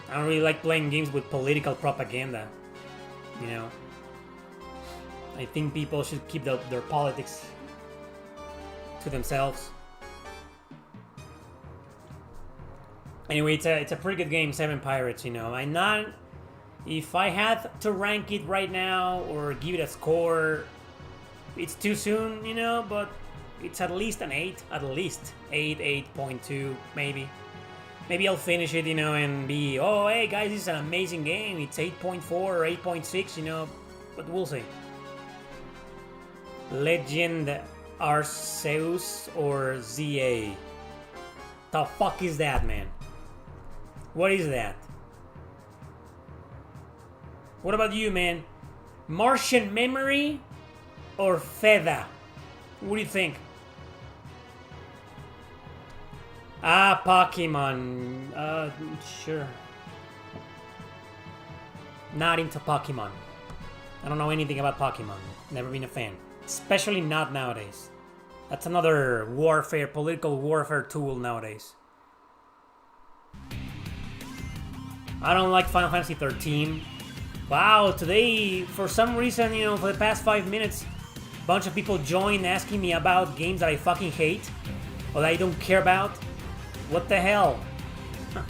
I don't really like playing games with political propaganda, you know. I think people should keep their politics to themselves. Anyway, it's a pretty good game, 7 Pirates, you know. I'm not... If I had to rank it right now or give it a score, it's too soon, you know, but it's at least an 8. At least 8, 8.2, maybe. Maybe I'll finish it, you know, and be, oh, hey, guys, this is an amazing game. It's 8.4 or 8.6, you know, but we'll see. Legend Arceus or ZA? The fuck is that, man? What is that? What about you, man? Martian Memory or Feda? What do you think? Ah, Pokemon. Sure. Not into Pokemon. I don't know anything about Pokemon. Never been a fan. Especially not nowadays. That's another warfare, political warfare tool nowadays. I don't like Final Fantasy 13. Wow, today, for some reason, you know, for the past 5 minutes, a bunch of people joined asking me about games that I fucking hate or that I don't care about. What the hell? Huh.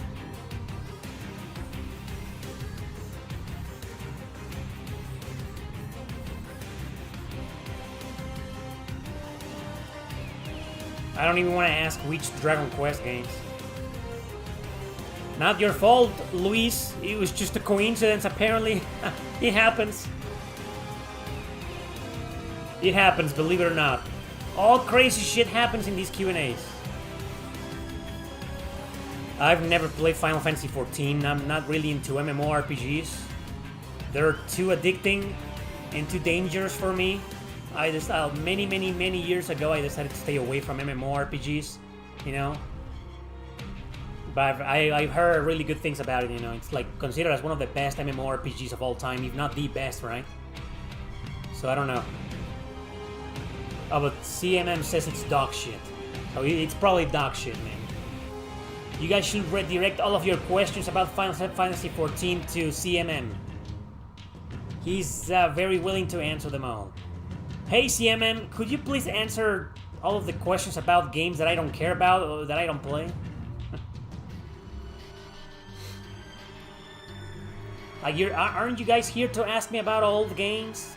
I don't even want to ask which Dragon Quest games. Not your fault, Luis. It was just a coincidence, apparently. It happens. It happens, believe it or not. All crazy shit happens in these Q&As. I've never played Final Fantasy 14. I'm not really into MMORPGs. They're too addicting and too dangerous for me. I just many years ago I decided to stay away from MMORPGs, you know. But I've heard really good things about it, you know. It's like considered as one of the best MMORPGs of all time, if not the best, right? So I don't know. Oh, but CMM says it's dog shit. So it's probably dog shit, man. You guys should redirect all of your questions about Final Fantasy 14 to CMM. He's very willing to answer them all. Hey CMM, could you please answer all of the questions about games that I don't care about or that I don't play? Aren't you guys here to ask me about old games?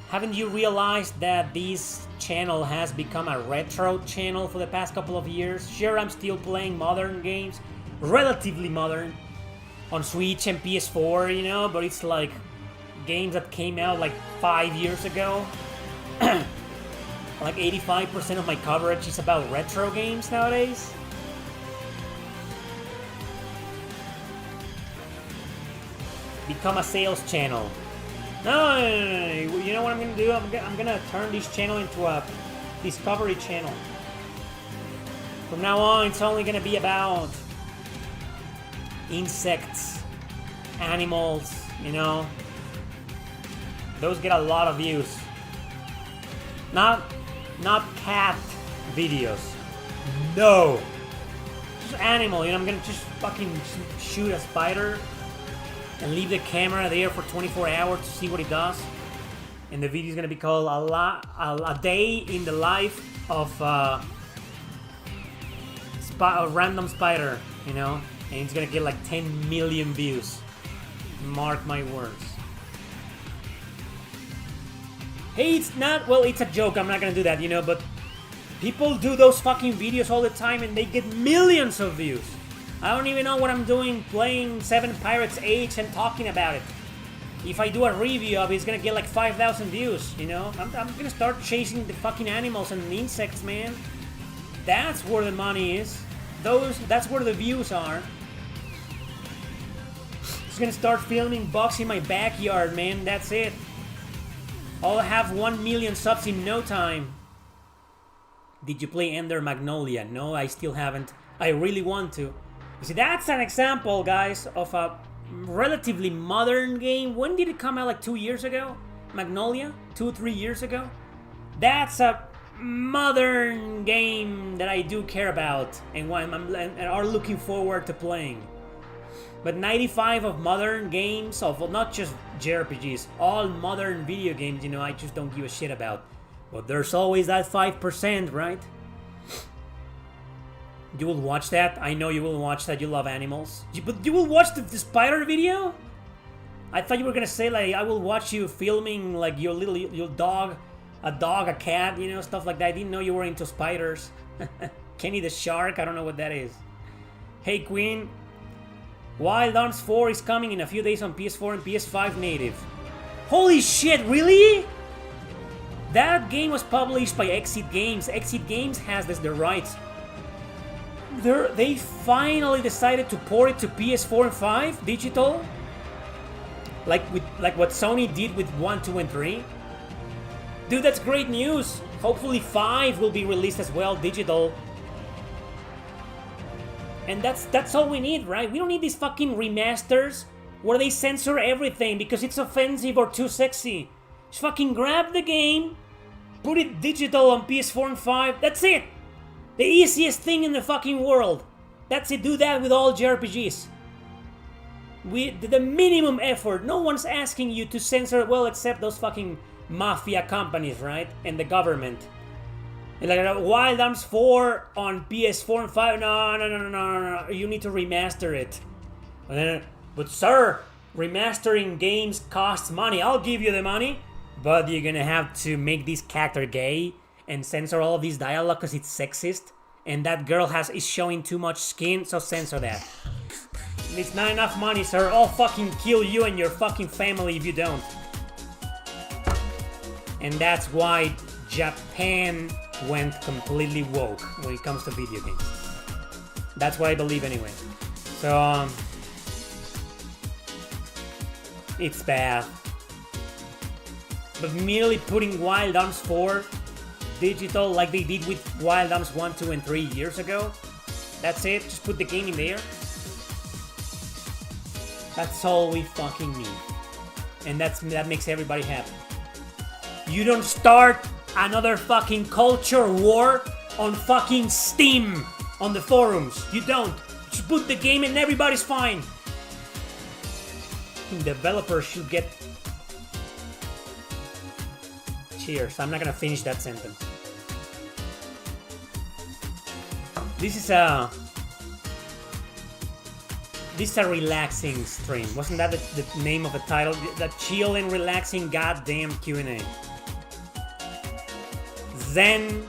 Haven't you realized that this channel has become a retro channel for the past couple of years? Sure, I'm still playing modern games, relatively modern, on Switch and PS4, you know, but it's like games that came out like 5 years ago. Like 85% of my coverage is about retro games nowadays. Become a sales channel. No. You know what I'm gonna do? I'm gonna turn this channel into a discovery channel. From now on, it's only gonna be about insects, animals, you know. Those get a lot of views. Not cat videos. No. Just animal, you know, I'm gonna just fucking shoot a spider and leave the camera there for 24 hours to see what it does. And the video is gonna be called a day in the life of a random spider, you know? And it's gonna get like 10 million views. Mark my words. Hey, it's not, well, it's a joke, I'm not gonna do that, you know, but people do those fucking videos all the time and they get millions of views. I don't even know what I'm doing playing 7 Pirates H and talking about it. If I do a review of it, it's gonna get like 5,000 views, you know? I'm gonna start chasing the fucking animals and the insects, man. That's where the money is. That's where the views are. Just gonna start filming bugs in my backyard, man. That's it. I'll have 1 million subs in no time. Did you play Ender Magnolia? No, I still haven't. I really want to. You see, that's an example, guys, of a relatively modern game. When did it come out? Like 2 years ago? Magnolia? 2-3 years ago? That's a modern game that I do care about and are looking forward to playing. But 95 of modern games, of not just JRPGs, all modern video games, you know, I just don't give a shit about. But there's always that 5%, right? You will watch that? I know you will watch that, you love animals. But you will watch the spider video? I thought you were gonna say, like, I will watch you filming, like, your dog, a cat, you know, stuff like that. I didn't know you were into spiders. Kenny the Shark, I don't know what that is. Hey, Queen. Wild Arms 4 is coming in a few days on PS4 and PS5 native. Holy shit, really? That game was published by Exit Games. Exit Games has the rights. They finally decided to port it to PS4 and 5 digital, like what Sony did with 1, 2, and 3. Dude, that's great news. Hopefully 5 will be released as well digital. And that's all we need, right? We don't need these fucking remasters where they censor everything because it's offensive or too sexy. Just fucking grab the game, put it digital on PS4 and 5. That's it. The easiest thing in the fucking world. That's it. Do that with all JRPGs. The minimum effort. No one's asking you to censor, well, except those fucking mafia companies, right? And the government. Like Wild Arms 4 on PS4 and 5. No. You need to remaster it. But sir, remastering games costs money. I'll give you the money. But you're gonna have to make this character gay and censor all of these dialogue because it's sexist. And that girl is showing too much skin, so censor that. It's not enough money, sir. I'll fucking kill you and your fucking family if you don't. And that's why Japan went completely woke when it comes to video games. That's what I believe anyway. So, it's bad. But merely putting Wild Arms 4 digital like they did with Wild Arms 1, 2, and 3 years ago, that's it. Just put the game in there. That's all we fucking need. And that makes everybody happy. You don't start another fucking culture war on fucking Steam on the forums. You don't. Just put the game and everybody's fine. Developers should get... Cheers. I'm not gonna finish that sentence. This is a relaxing stream. Wasn't that the name of the title? The chill and relaxing goddamn Q&A. Zen.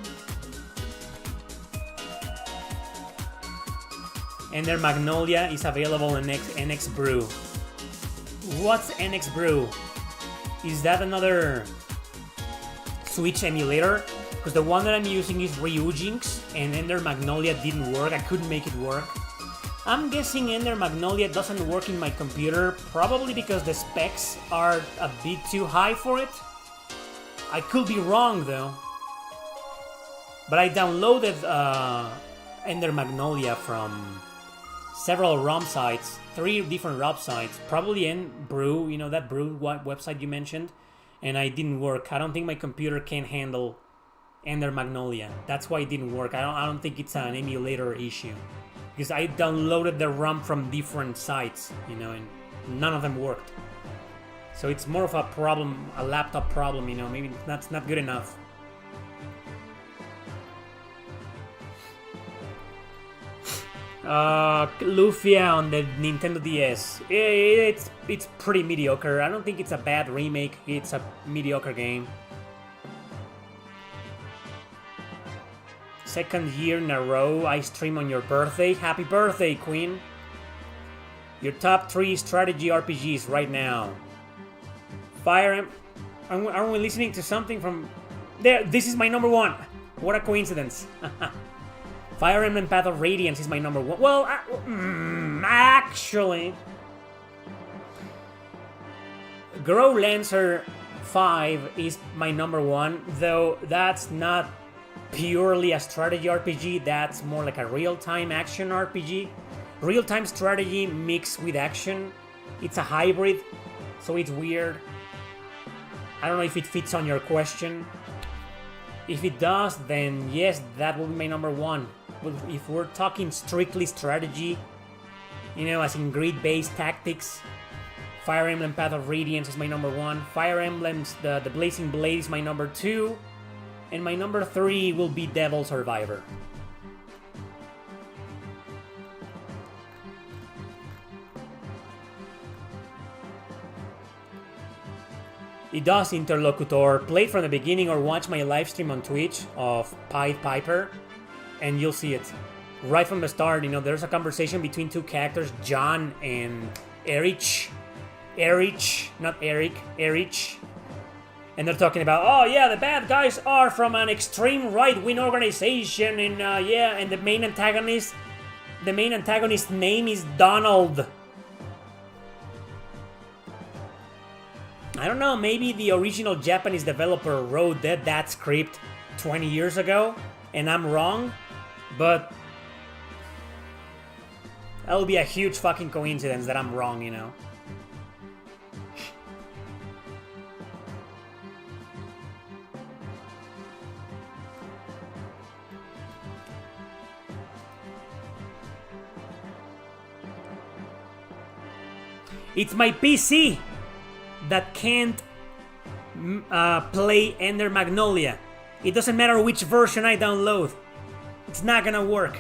Ender Magnolia is available in NX Brew. What's NX Brew? Is that another Switch emulator? Because the one that I'm using is Ryujinx, and Ender Magnolia didn't work. I couldn't make it work. I'm guessing Ender Magnolia doesn't work in my computer, probably because the specs are a bit too high for it. I could be wrong though. But I downloaded Ender Magnolia from several ROM sites, 3 different ROM sites, probably in Brew, you know, that Brew website you mentioned, and it didn't work. I don't think my computer can handle Ender Magnolia. That's why it didn't work. I don't think it's an emulator issue. Because I downloaded the ROM from different sites, you know, and none of them worked. So it's more of a problem, a laptop problem, you know, maybe that's not good enough. Lufia on the Nintendo DS. It's pretty mediocre. I don't think it's a bad remake. It's a mediocre game. Second year in a row I stream on your birthday. Happy birthday, Queen. Your top 3 strategy RPGs right now. Fire Emblem. Aren't we listening to something from there? This is my number 1. What a coincidence. Fire Emblem Path of Radiance is my number 1. Well, actually, Grow Lancer 5 is my number 1, though that's not purely a strategy RPG. That's more like a real-time action RPG. Real-time strategy mixed with action. It's a hybrid, so it's weird. I don't know if it fits on your question. If it does, then yes, that will be my number one. But if we're talking strictly strategy, you know, as in grid-based tactics, Fire Emblem Path of Radiance is my number one. Fire Emblem's the Blazing Blade is my number two. And my number three will be Devil Survivor. It does, Interlocutor. Play from the beginning or watch my live stream on Twitch of Pied Piper, and you'll see it. Right from the start, you know, there's a conversation between two characters, John and Erick. Not Eric, Erick. And they're talking about, oh yeah, the bad guys are from an extreme right-wing organization, and yeah, and the main antagonist's name is Donald. I don't know, maybe the original Japanese developer wrote that script 20 years ago, and I'm wrong, but that would be a huge fucking coincidence that I'm wrong, you know. It's my PC that can't play Ender Magnolia. It doesn't matter which version I download. It's not gonna work.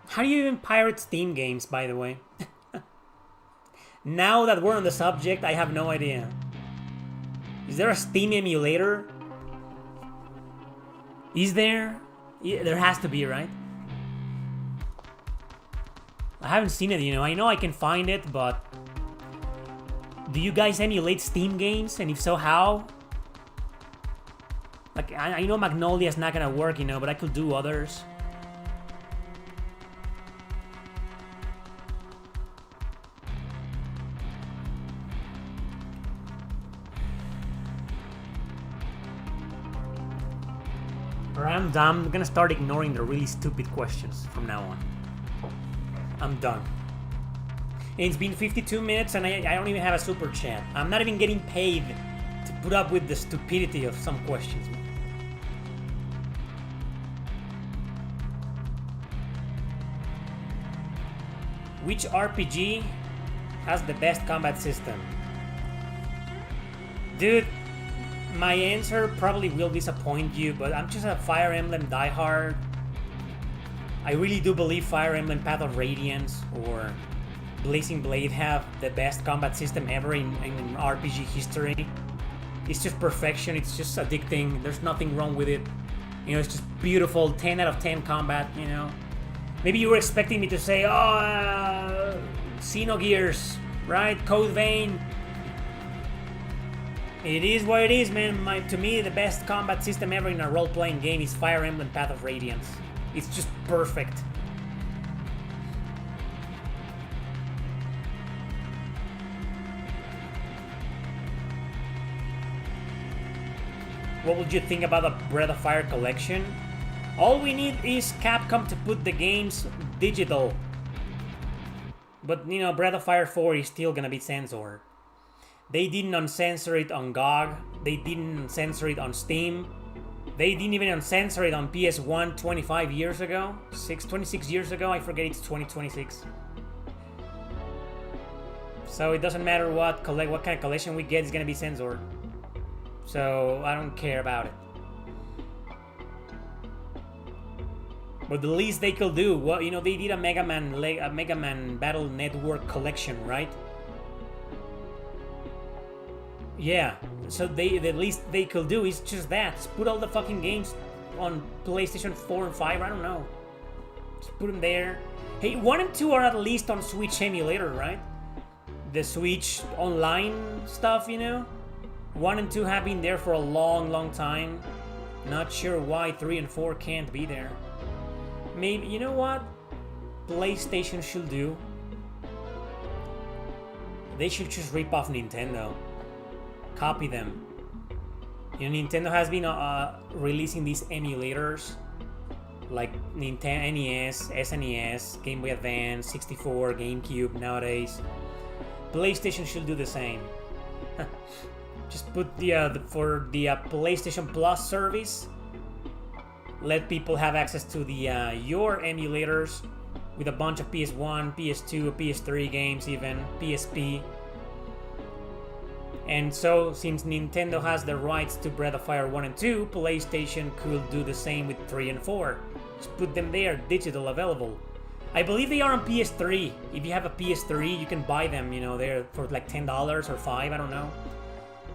How do you even pirate Steam games, by the way? Now that we're on the subject, I have no idea. Is there a Steam emulator? Is there? Yeah, there has to be, right? I haven't seen it, you know. I know I can find it, but do you guys emulate Steam games? And if so, how? Like, I know Magnolia's not gonna work, you know, but I could do others. I'm done. I'm gonna start ignoring the really stupid questions from now on. I'm done. And it's been 52 minutes and I don't even have a super chat. I'm not even getting paid to put up with the stupidity of some questions. Which RPG has the best combat system? Dude, my answer probably will disappoint you, but I'm just a Fire Emblem diehard. I really do believe Fire Emblem Path of Radiance or Blazing Blade have the best combat system ever in RPG history. It's just perfection, it's just addicting, there's nothing wrong with it. You know, it's just beautiful, 10 out of 10 combat, you know. Maybe you were expecting me to say, Xenogears, right? Code Vein. It is what it is, man. To me, the best combat system ever in a role-playing game is Fire Emblem Path of Radiance. It's just perfect. What would you think about the Breath of Fire collection? All we need is Capcom to put the games digital. But, you know, Breath of Fire 4 is still gonna be censored. They didn't uncensor it on GOG. They didn't censor it on Steam. They didn't even uncensor it on PS1 25 years ago. 26 years ago. I forget it's 2026. So it doesn't matter what kind of collection we get is gonna be censored. So I don't care about it. But the least they could do, well, you know, they did a Mega Man Battle Network collection, right? Yeah, so the least they could do is just that. Just put all the fucking games on PlayStation 4 and 5, I don't know. Just put them there. Hey, 1 and 2 are at least on Switch emulator, right? The Switch online stuff, you know? 1 and 2 have been there for a long time. Not sure why 3 and 4 can't be there. Maybe, you know what PlayStation should do? They should just rip off Nintendo. Copy them. You know, Nintendo has been releasing these emulators like Nintendo NES, SNES, Game Boy Advance, 64, GameCube nowadays. PlayStation should do the same. Just put for the PlayStation Plus service. Let people have access to the your emulators with a bunch of PS1, PS2, PS3 games, even PSP. And so, since Nintendo has the rights to Breath of Fire 1 and 2, PlayStation could do the same with 3 and 4. Just put them there, digital available. I believe they are on PS3. If you have a PS3, you can buy them, you know, they're for like $10 or $5, I don't know.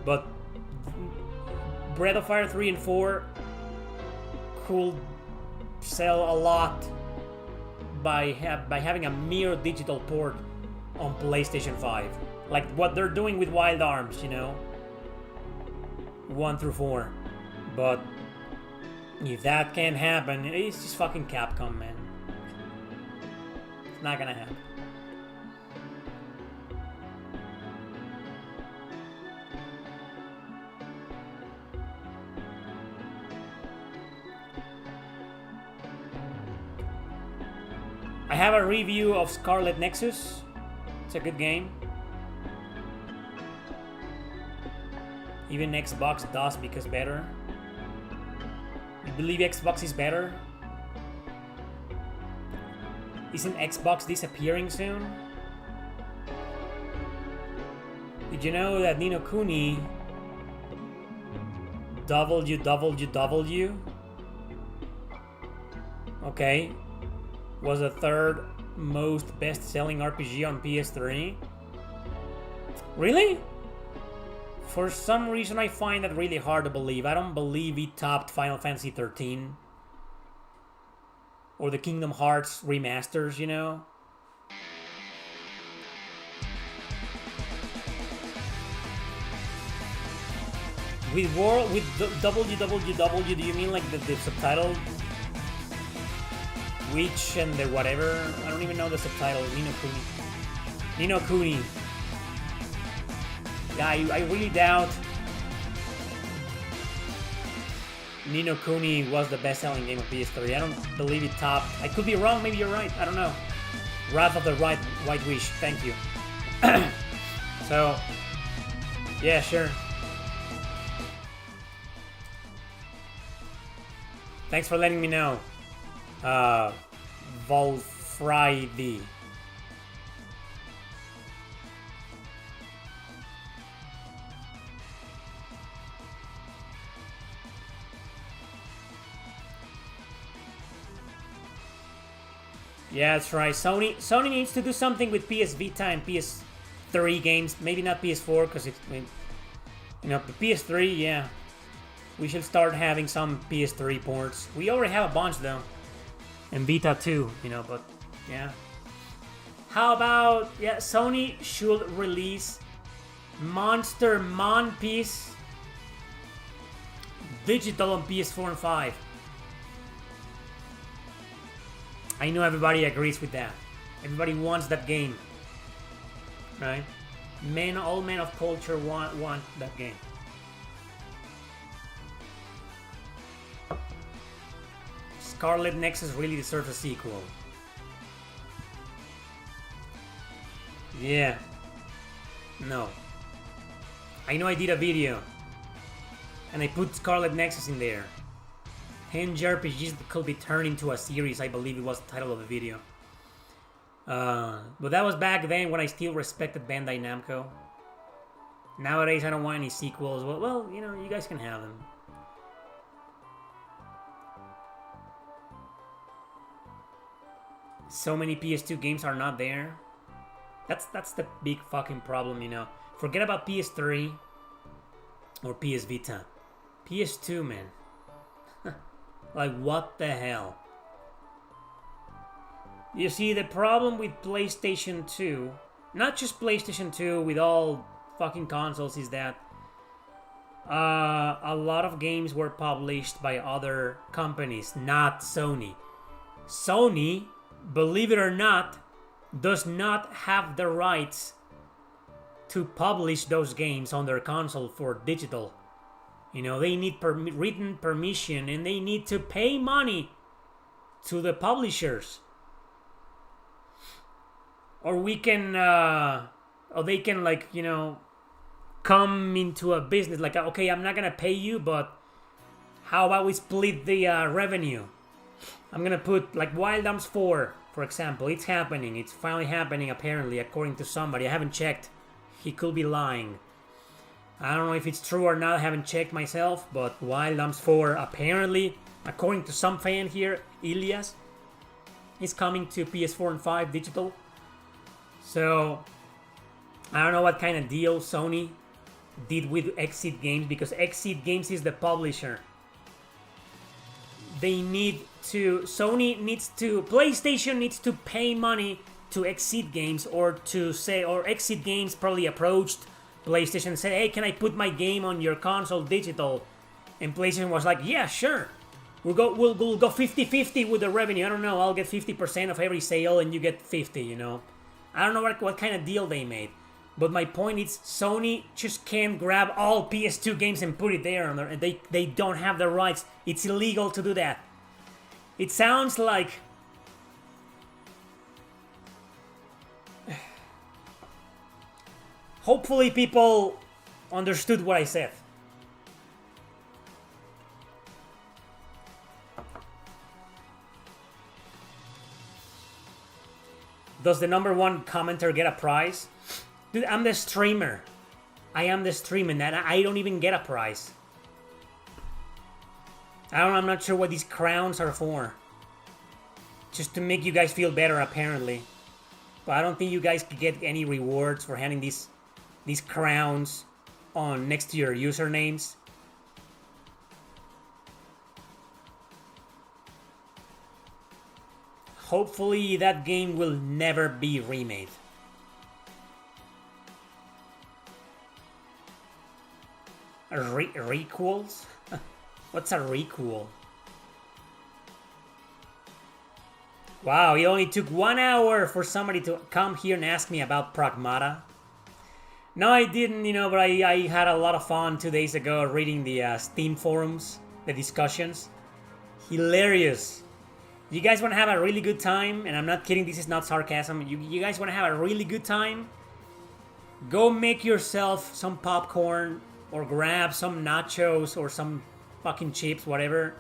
But Breath of Fire 3 and 4 could sell a lot by having a mere digital port on PlayStation 5. Like what they're doing with Wild Arms, you know? 1 through 4. But if that can't happen, it's just fucking Capcom, man. It's not gonna happen. I have a review of Scarlet Nexus. It's a good game. Even Xbox does because better. You believe Xbox is better? Isn't Xbox disappearing soon? Did you know that Ni no Kuni WWW, okay, was the third most best-selling RPG on PS3? Really? For some reason, I find that really hard to believe. I don't believe it topped Final Fantasy 13 or the Kingdom Hearts remasters, you know? With WWW, do you mean like the subtitle? Which and the whatever? I don't even know the subtitle. Ni no Kuni. Ni no Kuni. Yeah, I really doubt Ni no Kuni was the best-selling game of PS3. I don't believe it topped. I could be wrong. Maybe you're right. I don't know. Wrath of the White Wish. Thank you. So, yeah, sure. Thanks for letting me know. Volfriday. Yeah, that's right. Sony needs to do something with PS Vita and PS3 games. Maybe not PS4 because it's, you know, the PS3. Yeah, we should start having some PS3 ports. We already have a bunch though, and Vita too. You know, but yeah. How about Sony should release Monster Monpiece digital on PS4 and 5. I know everybody agrees with that. Everybody wants that game, right? All men of culture want that game. Scarlet Nexus really deserves a sequel. Yeah. No. I know I did a video, and I put Scarlet Nexus in there. 10 JRPGs that could be turned into a series, I believe it was the title of the video. But that was back then when I still respected Bandai Namco. Nowadays, I don't want any sequels. Well, you know, you guys can have them. So many PS2 games are not there. That's the big fucking problem, you know. Forget about PS3 or PS Vita. PS2, man. Like, what the hell? You see, the problem with PlayStation 2, not just PlayStation 2, with all fucking consoles, is that a lot of games were published by other companies, not Sony. Sony, believe it or not, does not have the rights to publish those games on their console for digital. They need written permission, and they need to pay money to the publishers. Or we can, or they can, like, come into a business like, okay, I'm not gonna pay you, but how about we split the revenue? I'm gonna put like Wild Arms 4, for example. It's happening. It's finally happening, apparently, according to somebody. I haven't checked. He could be lying. I don't know if it's true or not. I haven't checked myself, but Wild Arms 4, apparently, according to some fan here, Ilias, is coming to PS4 and 5 digital. So I don't know what kind of deal Sony did with Exit Games, because Exit Games is the publisher. PlayStation needs to pay money to Exit Games, or Exit Games probably approached PlayStation and said, hey, can I put my game on your console digital? And PlayStation was like, yeah, sure. We'll go 50-50 with the revenue. I don't know, I'll get 50% of every sale and you get 50, I don't know what kind of deal they made. But my point is, Sony just can't grab all PS2 games and put it there. And they don't have the rights. It's illegal to do that. It sounds like... Hopefully people understood what I said. Does the number one commenter get a prize? Dude, I'm the streamer. I am the streamer, and I don't even get a prize. I'm not sure what these crowns are for. Just to make you guys feel better, apparently. But I don't think you guys could get any rewards for having these crowns on next to your usernames. Hopefully that game will never be remade. Requels? What's a requel? Wow, it only took 1 hour for somebody to come here and ask me about Pragmata. No, I didn't, but I had a lot of fun 2 days ago reading the Steam forums, the discussions. Hilarious. You guys want to have a really good time, and I'm not kidding, this is not sarcasm. You guys want to have a really good time? Go make yourself some popcorn, or grab some nachos or some fucking chips, whatever,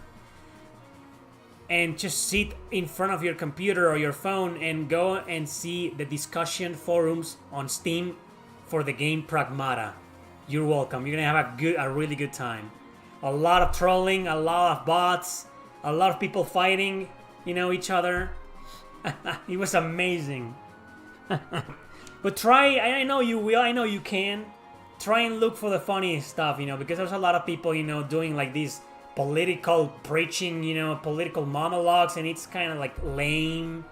and just sit in front of your computer or your phone and go and see the discussion forums on Steam for the game Pragmata. You're welcome. You're gonna have a really good time. A lot of trolling, a lot of bots, a lot of people fighting, each other. It was amazing. But try, I know you will, I know you can. Try and look for the funny stuff, because there's a lot of people, doing like these political preaching, political monologues, and it's kind of like lame,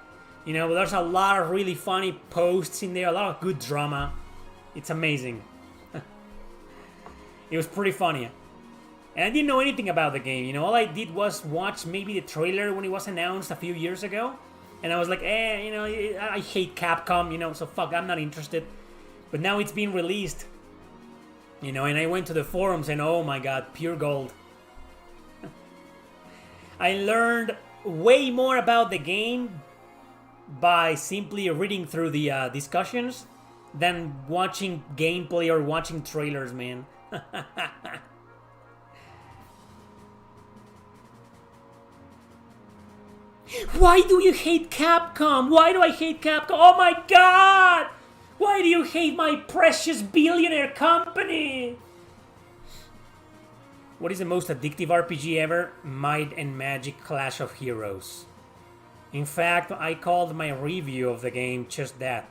but there's a lot of really funny posts in there, a lot of good drama. It's amazing. It was pretty funny. And I didn't know anything about the game, all I did was watch maybe the trailer when it was announced a few years ago, and I was like, I hate Capcom, so fuck, I'm not interested. But now it's been released. And I went to the forums and oh my god, pure gold. I learned way more about the game by simply reading through the discussions than watching gameplay or watching trailers, man. Why do you hate Capcom? Why do I hate Capcom? Oh my god! Why do you hate my precious billionaire company? What is the most addictive RPG ever? Might and Magic Clash of Heroes. In fact, I called my review of the game just that.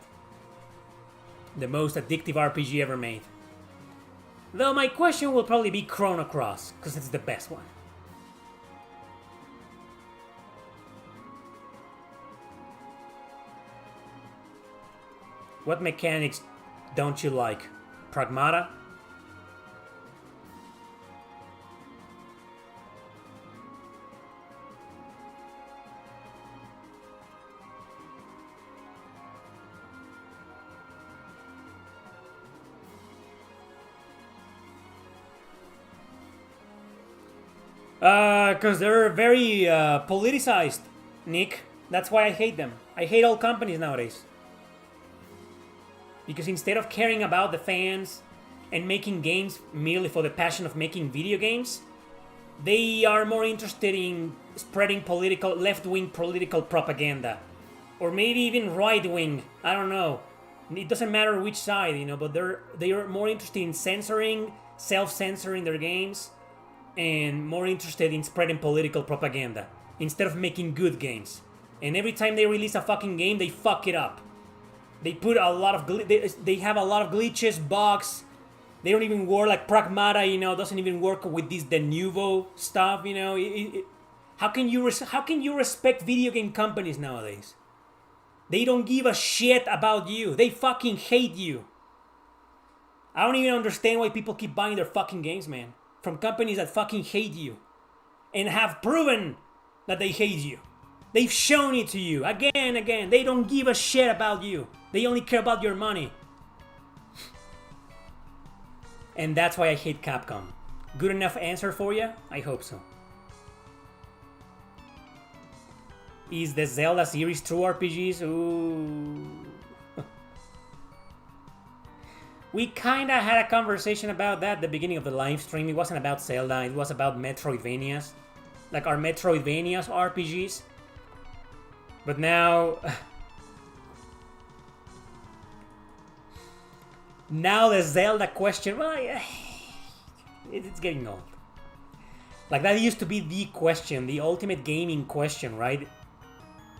The most addictive RPG ever made. Though my question will probably be Chrono Cross, because it's the best one. What mechanics don't you like? Pragmata? Because they're very politicized, Nick. That's why I hate them. I hate all companies nowadays. Because instead of caring about the fans and making games merely for the passion of making video games, they are more interested in spreading political, left-wing political propaganda. Or maybe even right-wing, I don't know. It doesn't matter which side, you know, but they are more interested in censoring, self-censoring their games, and more interested in spreading political propaganda instead of making good games. And every time they release a fucking game, they fuck it up. They put a lot of they have a lot of glitches, bugs. They don't even work, like Pragmata, you know, doesn't even work with this de novo stuff, you know. How can you respect video game companies nowadays? They don't give a shit about you. They fucking hate you. I don't even understand why people keep buying their fucking games, man. From companies that fucking hate you. And have proven that they hate you. They've shown it to you again and again. They don't give a shit about you. They only care about your money. And that's why I hate Capcom. Good enough answer for you? I hope so. Is the Zelda series true RPGs? Ooh. We kinda had a conversation about that at the beginning of the live stream. It wasn't about Zelda, it was about Metroidvanias. Like, are Metroidvanias RPGs? But now... now the Zelda question, well, it's getting old. Like, that used to be the question, the ultimate gaming question, right?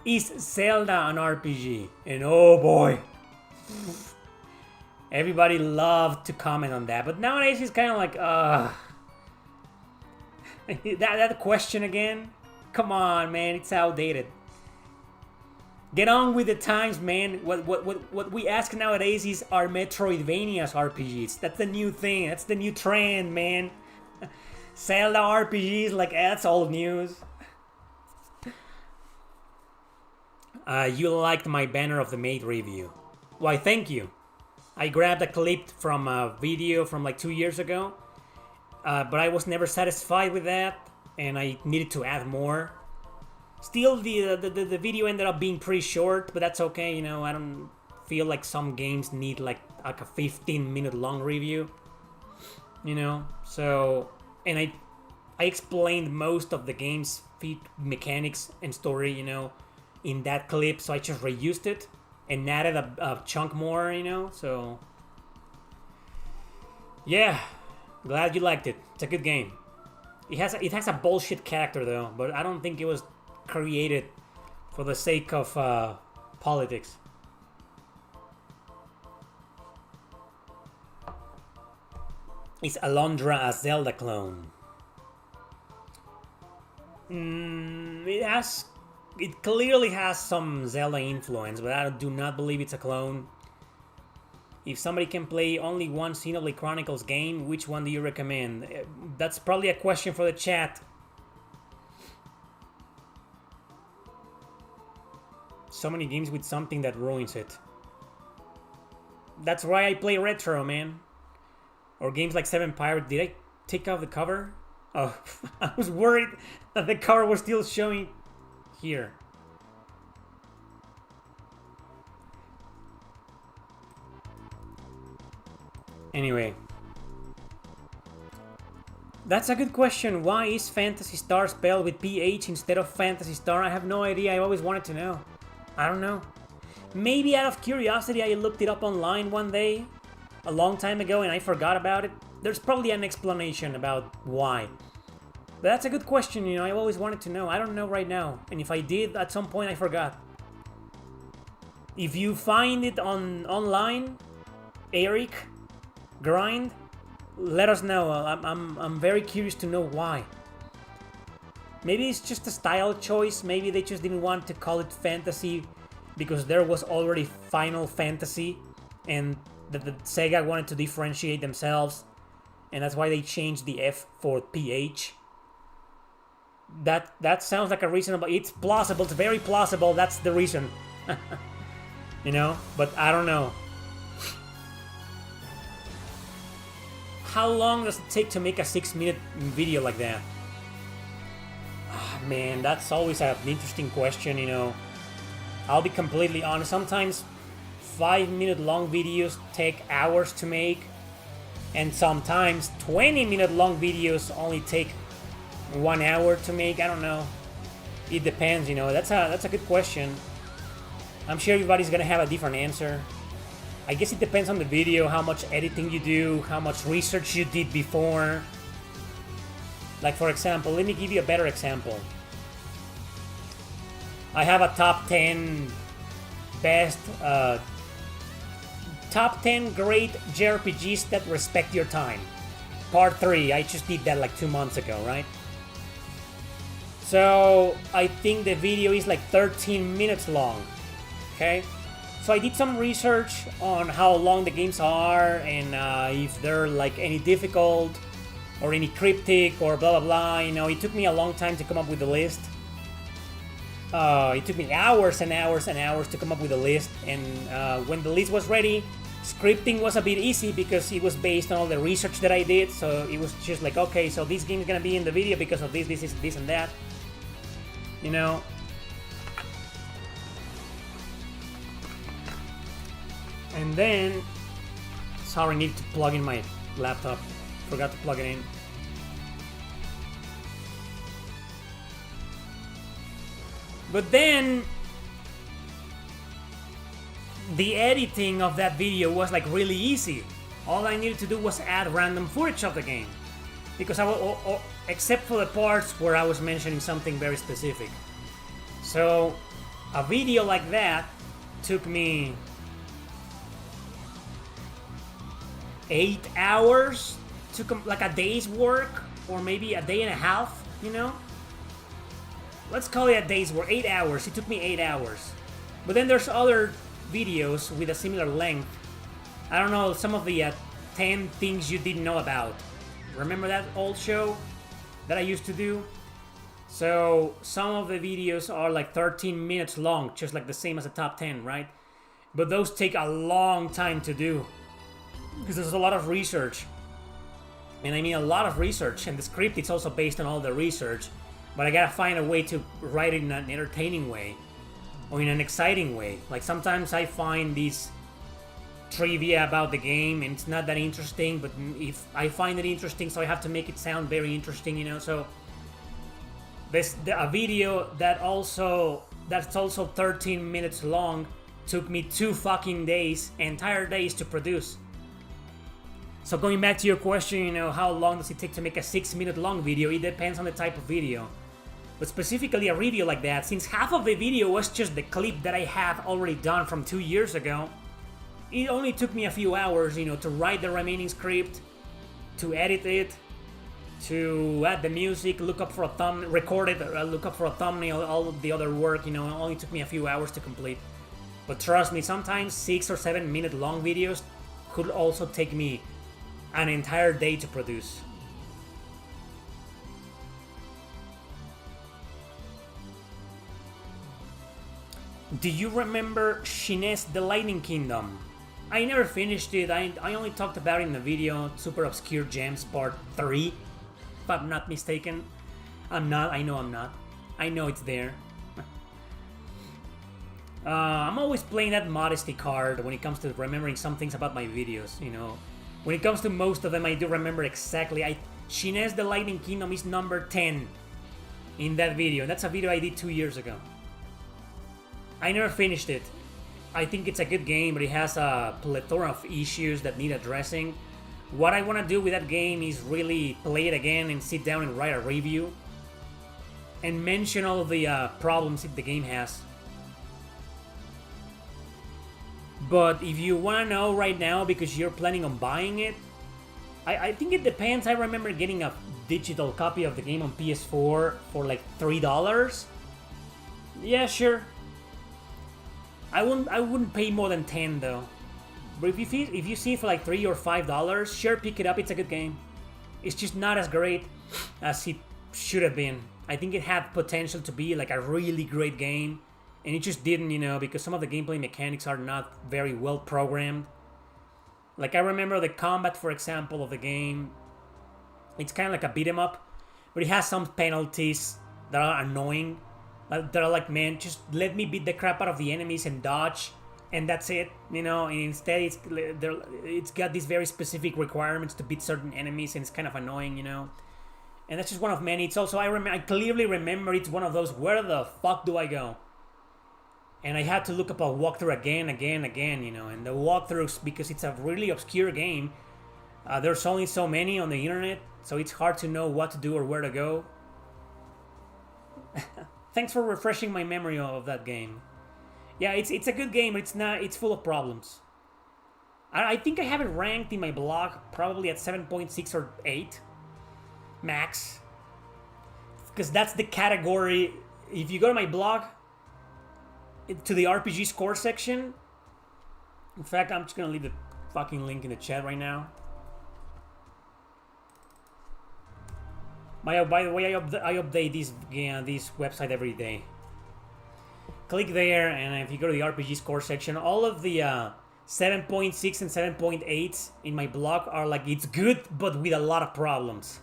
Is Zelda an RPG? And oh boy, everybody loved to comment on that. But nowadays it's kind of like, that question again? Come on, man, it's outdated. Get on with the times, man. What we ask nowadays is, are Metroidvanias RPGs? That's the new thing. That's the new trend, man. Zelda RPGs, like, that's old news. You liked my Banner of the Maid review. Why, thank you. I grabbed a clip from a video from like 2 years ago, but I was never satisfied with that, and I needed to add more. Still, the video ended up being pretty short, but that's okay, you know. I don't feel like some games need like a 15-minute long review, you know. So, and I explained most of the game's mechanics and story, you know, in that clip, so I just reused it and added a chunk more, you know. So yeah, glad you liked it. It's a good game. It has a bullshit character though, but I don't think it was created for the sake of politics. Is Alondra a Zelda clone? It clearly has some Zelda influence, but I do not believe it's a clone. If somebody can play only one Xenoblade Chronicles game, which one do you recommend? That's probably a question for the chat. So many games with something that ruins it. That's why I play retro, man. Or games like Seven Pirates. Did I take off the cover? Oh, I was worried that the cover was still showing here. Anyway. That's a good question. Why is Phantasy Star spelled with PH instead of Phantasy Star? I have no idea. I always wanted to know. I don't know. Maybe out of curiosity I looked it up online one day, a long time ago, and I forgot about it. There's probably an explanation about why. But that's a good question, you know, I've always wanted to know. I don't know right now. And if I did, at some point I forgot. If you find it online, Erick, Grind, let us know. I'm very curious to know why. Maybe it's just a style choice. Maybe they just didn't want to call it fantasy because there was already Final Fantasy, and the Sega wanted to differentiate themselves, and that's why they changed the F for PH. That sounds like a reasonable... It's plausible. It's very plausible. That's the reason. You know? But I don't know. How long does it take to make a 6-minute video like that? Man, that's always an interesting question, you know. I'll be completely honest. Sometimes 5-minute long videos take hours to make, and sometimes 20-minute long videos only take 1 hour to make. I don't know. It depends, you know. That's a good question. I'm sure everybody's gonna have a different answer. I guess it depends on the video, how much editing you do, how much research you did before. Like, for example, let me give you a better example. I have a top 10 best, top 10 great JRPGs that respect your time. Part 3, I just did that like 2 months ago, right? So, I think the video is like 13 minutes long, okay? So I did some research on how long the games are and if they're like any difficult or any cryptic or blah blah blah. You know, it took me a long time to come up with the list. It took me hours and hours and hours to come up with a list. And when the list was ready, scripting was a bit easy because it was based on all the research that I did. So it was just like, okay, so this game is gonna be in the video because of this and that. You know. And then, sorry, I need to plug in my laptop. Forgot to plug it in. But then, the editing of that video was like really easy. All I needed to do was add random footage of the game. Because except for the parts where I was mentioning something very specific. So, a video like that took me 8 hours to like a day's work, or maybe a day and a half, you know? Let's call it a day's work, 8 hours. It took me 8 hours. But then there's other videos with a similar length. I don't know, some of the 10 things you didn't know about. Remember that old show that I used to do? So some of the videos are like 13 minutes long, just like the same as the top 10, right? But those take a long time to do. Because there's a lot of research. And I mean a lot of research. And the script is also based on all the research. But I gotta find a way to write it in an entertaining way. Or in an exciting way. Like sometimes I find these trivia about the game and it's not that interesting. But if I find it interesting, so I have to make it sound very interesting, you know. So a video that's also 13 minutes long took me 2 fucking days, entire days to produce. So going back to your question, you know, how long does it take to make a 6-minute long video? It depends on the type of video. But specifically a review like that, since half of the video was just the clip that I have already done from 2 years ago, it only took me a few hours, you know, to write the remaining script, to edit it, to add the music, look up for a thumbnail, record it, look up for a thumbnail, all of the other work, you know, it only took me a few hours to complete. But trust me, sometimes 6 or 7 minute long videos could also take me an entire day to produce. Do you remember Shines the Lightning Kingdom? I never finished it. I only talked about it in the video Super Obscure Gems Part 3, if I'm not mistaken. I'm not. I know I'm not. I know it's there. I'm always playing that modesty card when it comes to remembering some things about my videos, you know. When it comes to most of them, I do remember exactly. Shines the Lightning Kingdom is number 10 in that video. That's a video I did 2 years ago. I never finished it. I think it's a good game, but it has a plethora of issues that need addressing. What I want to do with that game is really play it again and sit down and write a review. And mention all of the problems that the game has. But if you want to know right now because you're planning on buying it, I think it depends. I remember getting a digital copy of the game on PS4 for like $3. Yeah, sure. I wouldn't pay more than 10 though. But if you see it for like $3 or $5, sure, pick it up. It's a good game. It's just not as great as it should have been. I think it had potential to be like a really great game. And it just didn't, you know, because some of the gameplay mechanics are not very well programmed. Like I remember the combat, for example, of the game. It's kind of like a beat 'em up, but it has some penalties that are annoying. That are like, man, just let me beat the crap out of the enemies and dodge, and that's it, you know. And instead, it's got these very specific requirements to beat certain enemies, and it's kind of annoying, you know. And that's just one of many. It's also I clearly remember it's one of those, where the fuck do I go? And I had to look up a walkthrough again, you know. And the walkthroughs, because it's a really obscure game, there's only so many on the internet, so it's hard to know what to do or where to go. Thanks for refreshing my memory of that game. Yeah, it's a good game, but it's full of problems. I think I have it ranked in my blog probably at 7.6 or 8 max, because that's the category. If you go to my blog, to the RPG score section, in fact, I'm just gonna leave the fucking link in the chat right now. By the way, I update this website every day. Click there, and if you go to the RPG score section, all of the 7.6 and 7.8 in my blog are like, it's good, but with a lot of problems.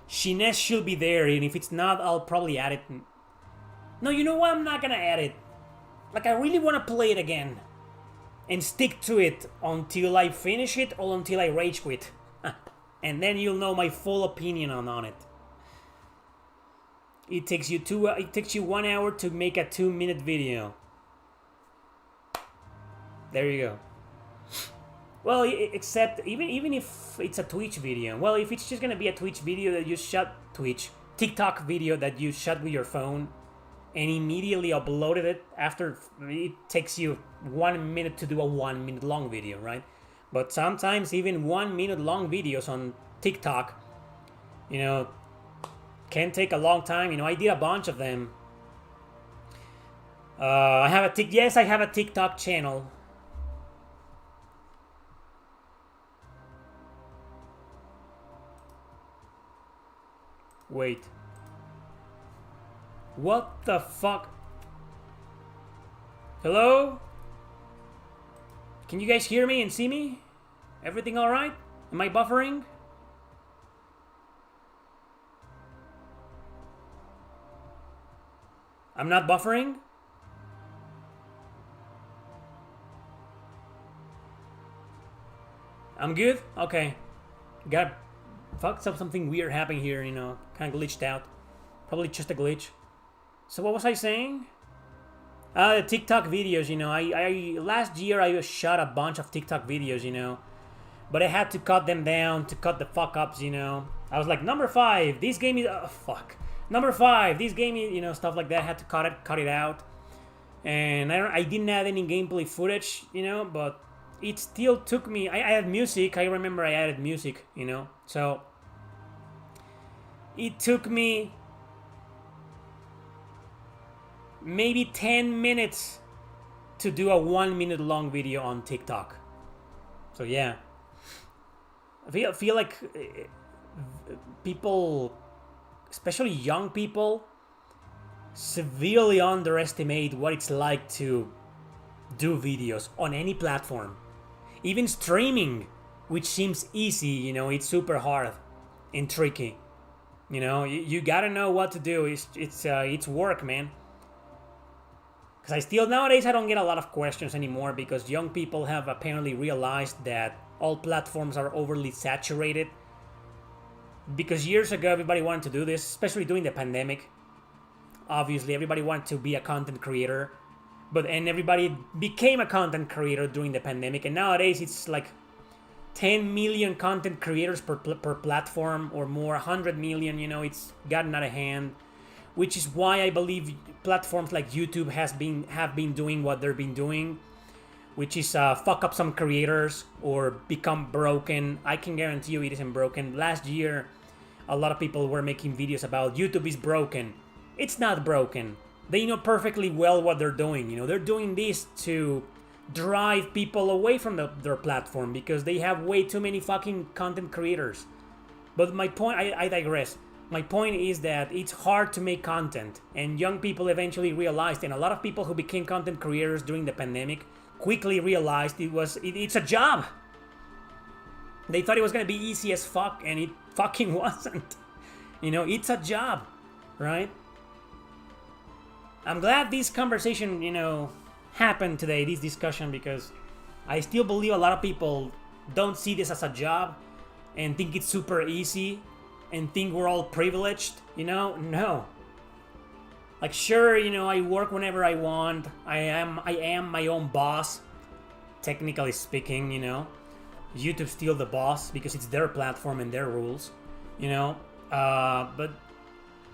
Shiness should be there, and if it's not, I'll probably add it. No, you know what? I'm not gonna add it. Like, I really want to play it again and stick to it until I finish it or until I rage quit. And then you'll know my full opinion on it. It takes you 1 hour to make a 2-minute video. There you go. Well, except even if it's a Twitch video. Well, if it's just gonna be a Twitch video that you shot, TikTok video that you shot with your phone and immediately uploaded it after, it takes you 1 minute to do a 1 minute long video, right? But sometimes even 1 minute long videos on TikTok, you know, can take a long time. You know, I did a bunch of them. I have a TikTok channel. Wait. What the fuck? Hello? Can you guys hear me and see me? Everything alright? Am I buffering? I'm not buffering? I'm good? Okay. Something weird happening here, you know. Kind of glitched out. Probably just a glitch. So what was I saying? The TikTok videos, you know, last year I shot a bunch of TikTok videos, you know, but I had to cut them down to cut the fuck ups, you know. I was like, number 5, this game is, number 5, this game is, you know, stuff like that. I had to cut it out, and I didn't add any gameplay footage, you know, but it still took me. I added music. I remember I added music, you know, so it took me maybe 10 minutes to do a 1 minute long video on TikTok. So yeah, I feel like people, especially young people, severely underestimate what it's like to do videos on any platform. Even streaming, which seems easy, you know, it's super hard and tricky. You know, you gotta know what to do. It's work, man. Because nowadays I don't get a lot of questions anymore, because young people have apparently realized that all platforms are overly saturated. Because years ago everybody wanted to do this, especially during the pandemic. Obviously everybody wanted to be a content creator, and everybody became a content creator during the pandemic, and nowadays it's like 10 million content creators per platform or more, 100 million, you know, it's gotten out of hand. Which is why I believe platforms like YouTube have been doing what they've been doing, which is fuck up some creators or become broken. I can guarantee you it isn't broken. Last year, a lot of people were making videos about YouTube is broken. It's not broken. They know perfectly well what they're doing. You know, they're doing this to drive people away from their platform because they have way too many fucking content creators. But my point, I digress. My point is that it's hard to make content, and young people eventually realized, and a lot of people who became content creators during the pandemic quickly realized it's a job. They thought it was gonna be easy as fuck, and it fucking wasn't. You know, it's a job. right? I'm glad this conversation, happened today, this discussion, because I still believe a lot of people don't see this as a job and think it's super easy and think we're all privileged, No. Like, sure, I work whenever I want. I am my own boss, technically speaking, YouTube's still the boss because it's their platform and their rules, but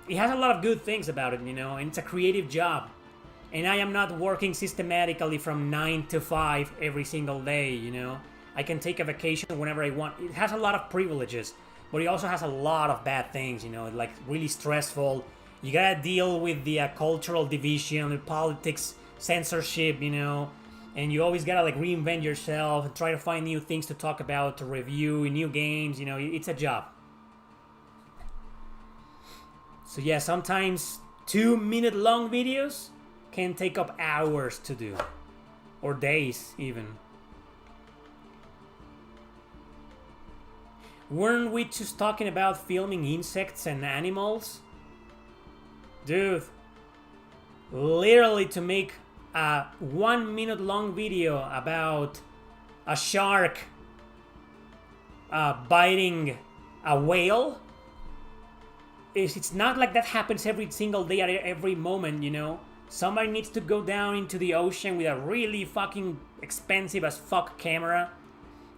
it has a lot of good things about it, and it's a creative job. And I am not working systematically from 9 to 5 every single day, I can take a vacation whenever I want. It has a lot of privileges, but it also has a lot of bad things, like really stressful. You gotta deal with the cultural division, the politics, censorship, and you always gotta like reinvent yourself and try to find new things to talk about, to review new games, it's a job. So yeah, sometimes 2-minute long videos can take up hours to do, or days even. Weren't we just talking about filming insects and animals? Dude, literally to make a 1-minute long video about a shark biting a whale, it's not like that happens every single day at every moment, Somebody needs to go down into the ocean with a really fucking expensive as fuck camera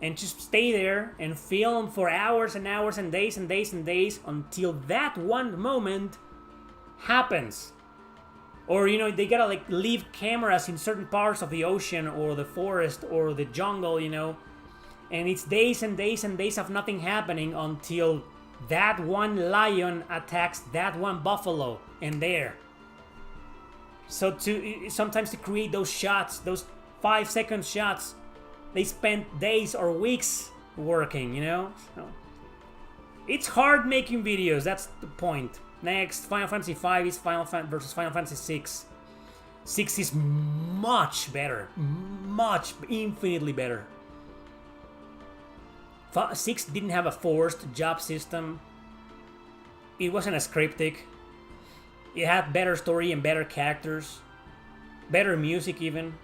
and just stay there and film for hours and hours and days and days and days until that one moment happens. Or they gotta like leave cameras in certain parts of the ocean or the forest or the jungle, and it's days and days and days of nothing happening until that one lion attacks that one buffalo, and there. So sometimes to create those shots, those 5-second shots, they spend days or weeks working, So it's hard making videos, that's the point. Next, Final Fantasy V is versus Final Fantasy VI. 6 is much better. Infinitely better. 6 didn't have a forced job system. It wasn't as cryptic. It had better story and better characters. Better music even.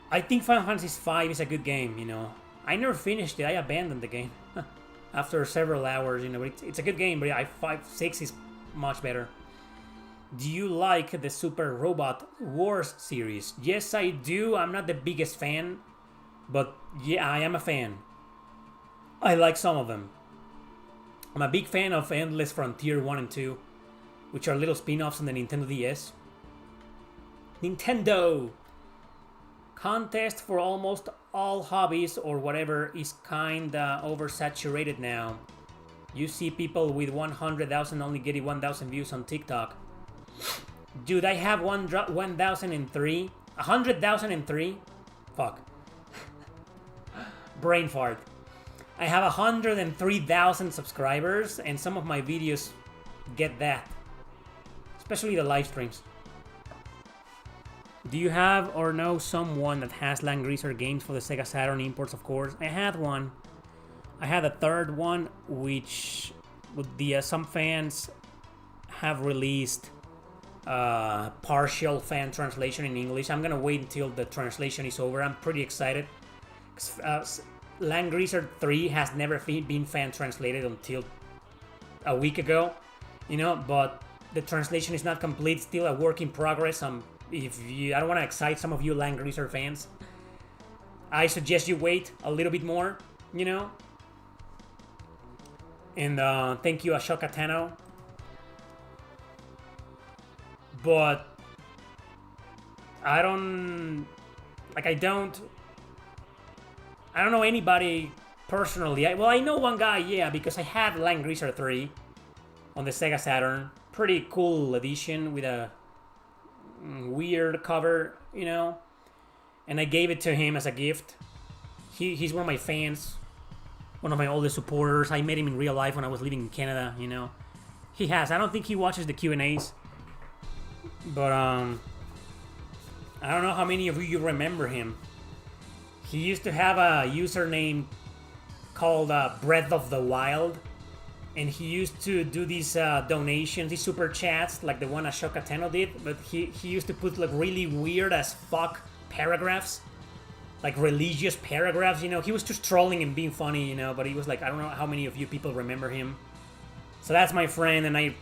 I think Final Fantasy V is a good game, I never finished it. I abandoned the game. After several hours, it's a good game, but 6 is much better. Do you like the Super Robot Wars series? Yes, I do. I'm not the biggest fan, but yeah, I am a fan. I like some of them. I'm a big fan of Endless Frontier 1 and 2, which are little spin-offs on the Nintendo DS. Nintendo! Contest for almost all hobbies or whatever is kinda oversaturated now. You see people with 100,000 only getting 1,000 views on TikTok. Dude, I have 1,003. 100,003? Fuck. Brain fart. I have 103,000 subscribers, and some of my videos get that. Especially the live streams. Do you have or know someone that has Langrisser games for the Sega Saturn imports, of course? I had one. I had a third one, which some fans have released partial fan translation in English. I'm gonna wait until the translation is over. I'm pretty excited. Langrisser 3 has never been fan translated until a week ago, but the translation is not complete. Still a work in progress. I don't want to excite some of you Langrisser fans. I suggest you wait a little bit more, And thank you, Ashoka Tano. But I don't know anybody personally. I know one guy, yeah, because I had Langrisser 3 on the Sega Saturn. Pretty cool edition with a weird cover, and I gave it to him as a gift. He's one of my fans, one of my oldest supporters. I met him in real life when I was living in Canada, He has. I don't think he watches the Q&As, but I don't know how many of you remember him. He used to have a username called Breath of the Wild, and he used to do these donations, these super chats, like the one Ashoka Tano did, but he used to put like really weird as fuck paragraphs, like religious paragraphs, you know. He was just trolling and being funny, you know, but he was like, I don't know how many of you people remember him. So that's my friend, and I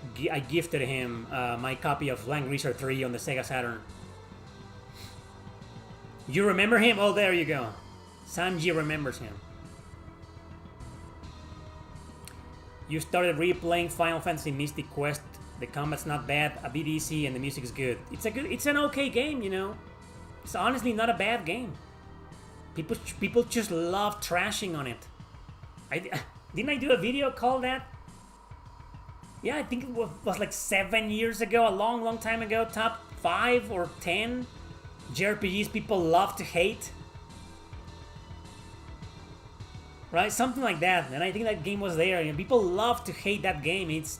gifted him my copy of Land Greaser 3 on the Sega Saturn. You remember him? Oh, there you go. Sanji remembers him. You started replaying Final Fantasy Mystic Quest. The combat's not bad, a bit easy, and the music is good. It's an okay game, you know. It's honestly not a bad game. People just love trashing on it. Didn't I do a video called that? Yeah, I think it was like 7 years ago, a long time ago. Top 5 or 10 JRPGs people love to hate. Right, something like that. And I think that game was there. You know, people love to hate that game. It's,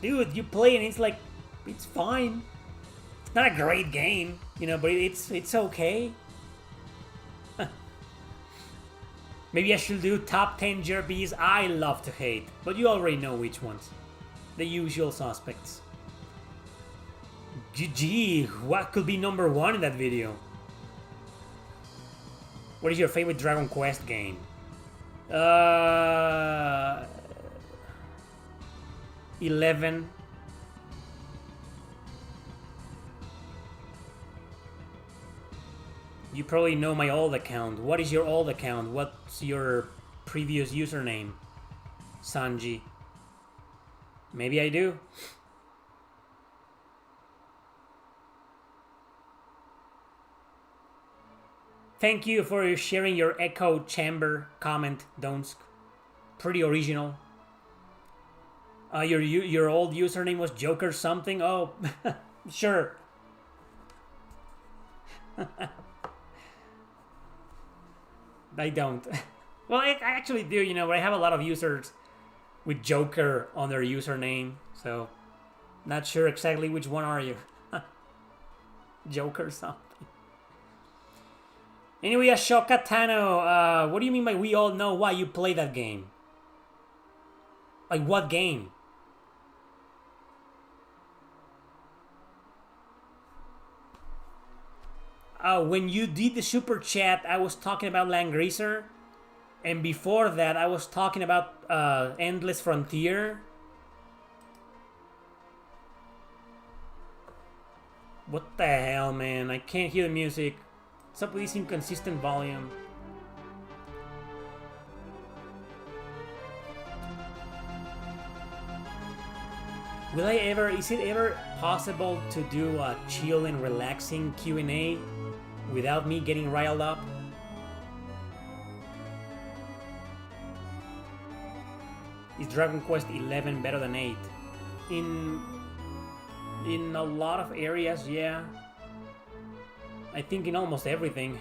dude, you play it and it's like, it's fine. It's not a great game, you know, but it's okay. Maybe I should do top 10 JRPGs I love to hate, but you already know which ones. The usual suspects. GG, what could be number 1 in that video? What is your favorite Dragon Quest game? 11. You probably know my old account. What is your old account? What's your previous username? Sanji. Maybe I do. Thank you for sharing your echo chamber comment, Donsk. Pretty original. Your old username was Joker something? Oh, sure. I don't. Well, I actually do, you know, but I have a lot of users with Joker on their username, so not sure exactly which one are you. Joker something. Anyway, Ashoka Tano, what do you mean by we all know why you play that game? Like what game? When you did the super chat, I was talking about Land Greaser. And before that, I was talking about Endless Frontier. What the hell, man? I can't hear the music. What's up with this inconsistent volume? Is it ever possible to do a chill and relaxing Q&A without me getting riled up? Is Dragon Quest 11 better than 8? In a lot of areas, yeah. I think in almost everything.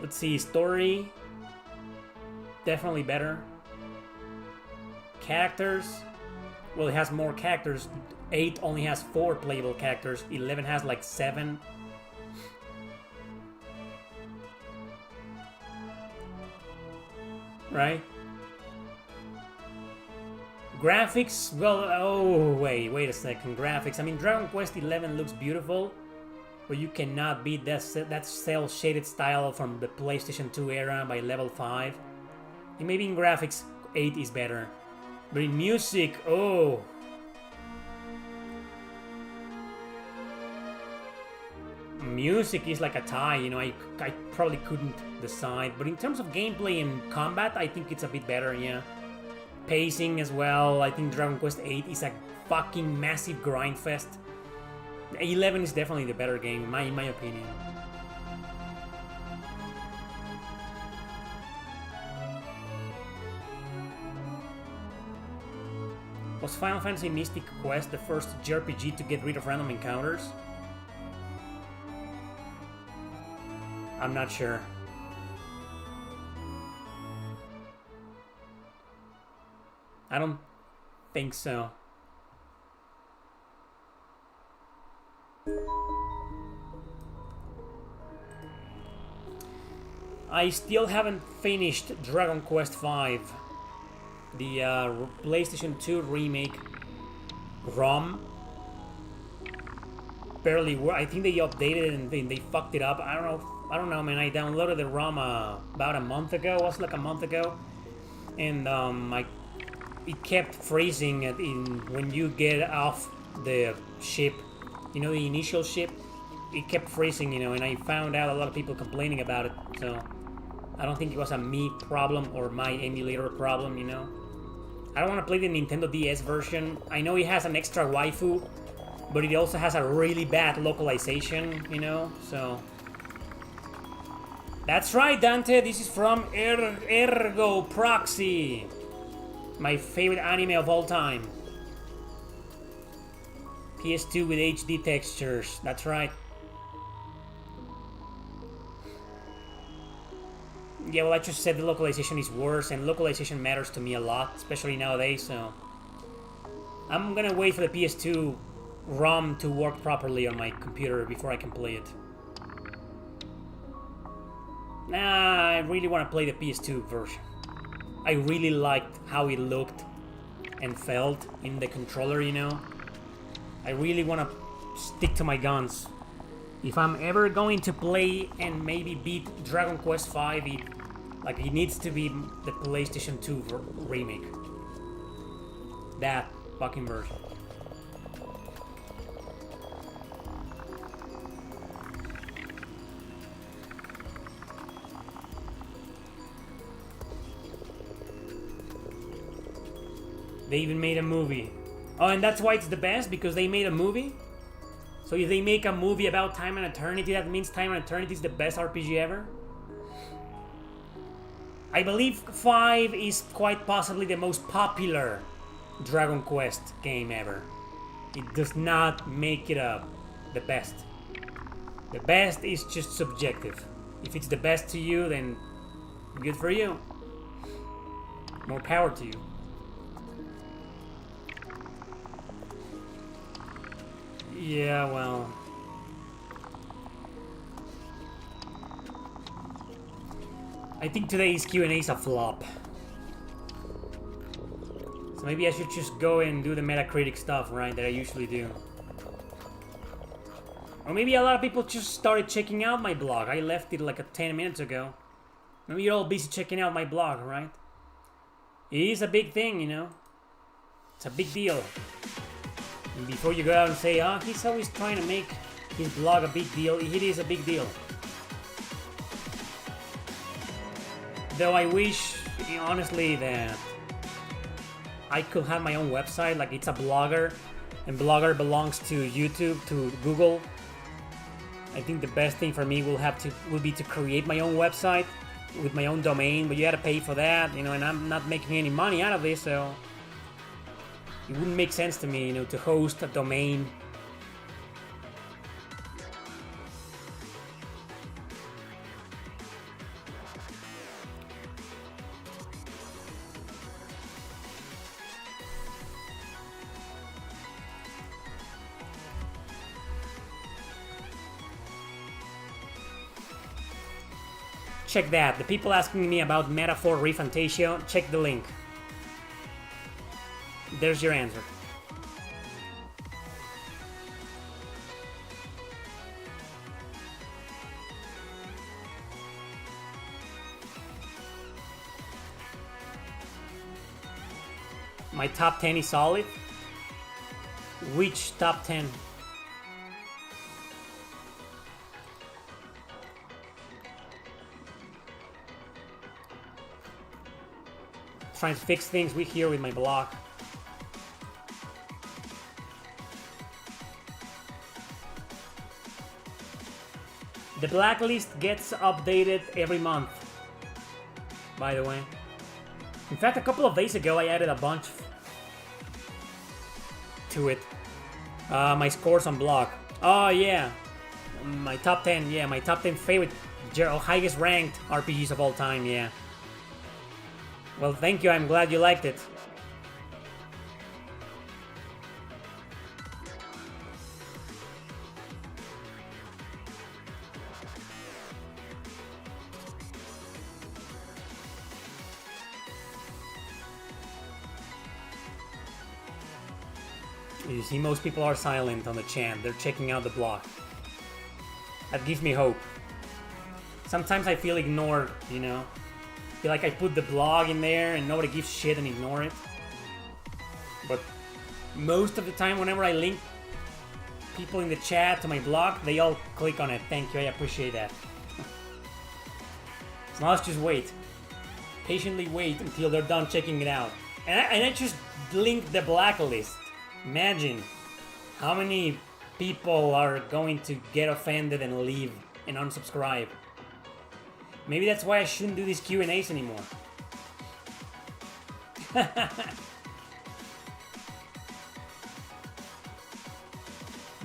Let's see, story, definitely better. Characters, well, it has more characters. 8 only has 4 playable characters. 11 has like 7. Right? Graphics, well, oh, wait a second. Graphics, I mean, Dragon Quest 11 looks beautiful, but you cannot beat that cel-shaded style from the PlayStation 2 era by level 5. And maybe in graphics, 8 is better. But in music, oh. Music is like a tie, you know, I probably couldn't decide. But in terms of gameplay and combat, I think it's a bit better, yeah. Pacing as well, I think Dragon Quest 8 is a fucking massive grind fest. 11 is definitely the better game, in my opinion. Was Final Fantasy Mystic Quest the first JRPG to get rid of random encounters? I'm not sure. I don't think so. I still haven't finished Dragon Quest V, the PlayStation 2 remake ROM. Barely work. I think they updated it and they fucked it up. I don't know. I don't know, man. I downloaded the ROM about a month ago. It was like a month ago, and it kept freezing when you get off the ship. You know, the initial ship. It kept freezing, and I found out a lot of people complaining about it. So I don't think it was a me problem or my emulator problem. I don't want to play the Nintendo DS version. I know it has an extra waifu, but it also has a really bad localization, so... That's right, Dante, this is from Ergo Proxy. My favorite anime of all time. PS2 with HD textures, that's right. Yeah, well, I just said the localization is worse, and localization matters to me a lot, especially nowadays, so... I'm gonna wait for the PS2 ROM to work properly on my computer before I can play it. Nah, I really want to play the PS2 version. I really liked how it looked and felt in the controller, I really want to stick to my guns. If I'm ever going to play and maybe beat Dragon Quest V, it needs to be the PlayStation 2 remake. That fucking version. They even made a movie. Oh, and that's why it's the best, because they made a movie? So if they make a movie about Time and Eternity, that means Time and Eternity is the best RPG ever? I believe 5 is quite possibly the most popular Dragon Quest game ever. It does not make it the best. The best is just subjective. If it's the best to you, then good for you. More power to you. Yeah, well... I think today's Q&A is a flop. So maybe I should just go and do the Metacritic stuff, right, that I usually do. Or maybe a lot of people just started checking out my blog. I left it like 10 minutes ago. Maybe you're all busy checking out my blog, right? It is a big thing, It's a big deal. And before you go out and say, he's always trying to make his blog a big deal, it is a big deal. Though I wish, honestly, that I could have my own website, like it's a Blogger, and Blogger belongs to YouTube, to Google. I think the best thing for me will be to create my own website with my own domain, but you gotta pay for that, and I'm not making any money out of this, so it wouldn't make sense to me, to host a domain. Check that. The people asking me about Metaphor Refantasio, check the link. There's your answer. My top 10 is solid? Which top 10? Trying to fix things here with my blog. The blacklist gets updated every month, by the way. In fact, a couple of days ago, I added a bunch to it. My scores on blog. Oh, yeah. My top 10, yeah. My top 10 favorite, highest ranked RPGs of all time, yeah. Well, thank you. I'm glad you liked it. You see, most people are silent on the chat. They're checking out the blog. That gives me hope. Sometimes I feel ignored, you know? I feel like I put the blog in there and nobody gives shit and ignore it. But most of the time, whenever I link people in the chat to my blog, they all click on it. Thank you, I appreciate that. So now let's just wait. Patiently wait until they're done checking it out. And I just linked the blacklist. Imagine how many people are going to get offended and leave and unsubscribe. Maybe that's why I shouldn't do these Q&As anymore.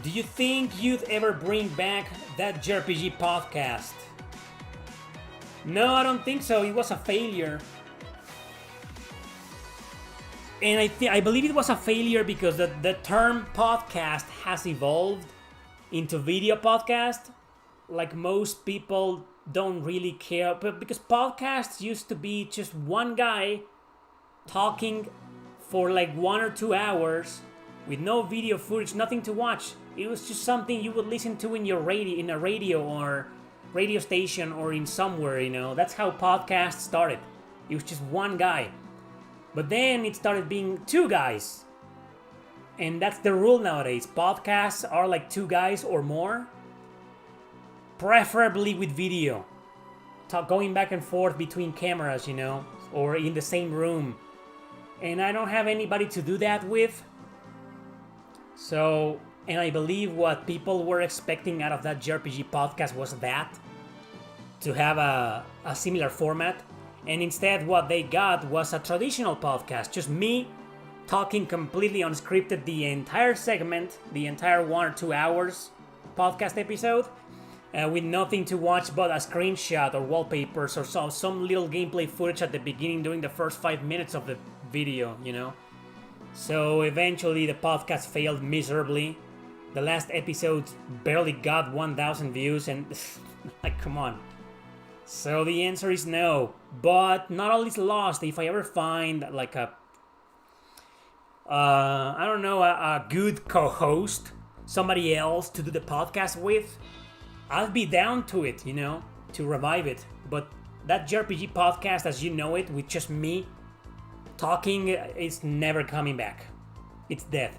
Do you think you'd ever bring back that JRPG podcast? No, I don't think so. It was a failure. And I believe it was a failure because the term podcast has evolved into video podcast. Like most people don't really care. But because podcasts used to be just one guy talking for like 1 or 2 hours with no video footage, nothing to watch. It was just something you would listen to in your radio, in a radio or radio station or in somewhere, you know. That's how podcasts started. It was just one guy. But then it started being 2 guys. And that's the rule nowadays. Podcasts are like 2 guys or more. Preferably with video. Going back and forth between cameras, you know. Or in the same room. And I don't have anybody to do that with. So, and I believe what people were expecting out of that JRPG podcast was that. To have a similar format. And instead what they got was a traditional podcast. Just me talking completely unscripted the entire segment, the entire 1 or 2 hours podcast episode, with nothing to watch but a screenshot or wallpapers or some little gameplay footage at the beginning during the first 5 minutes of the video, you know. So eventually the podcast failed miserably. The last episode barely got 1,000 views and like, come on. So the answer is no, but not all is lost. If I ever find like a good co-host, somebody else to do the podcast with, I'll be down to it, you know, to revive it. But that JRPG podcast as you know it, with just me talking, is never coming back. It's dead.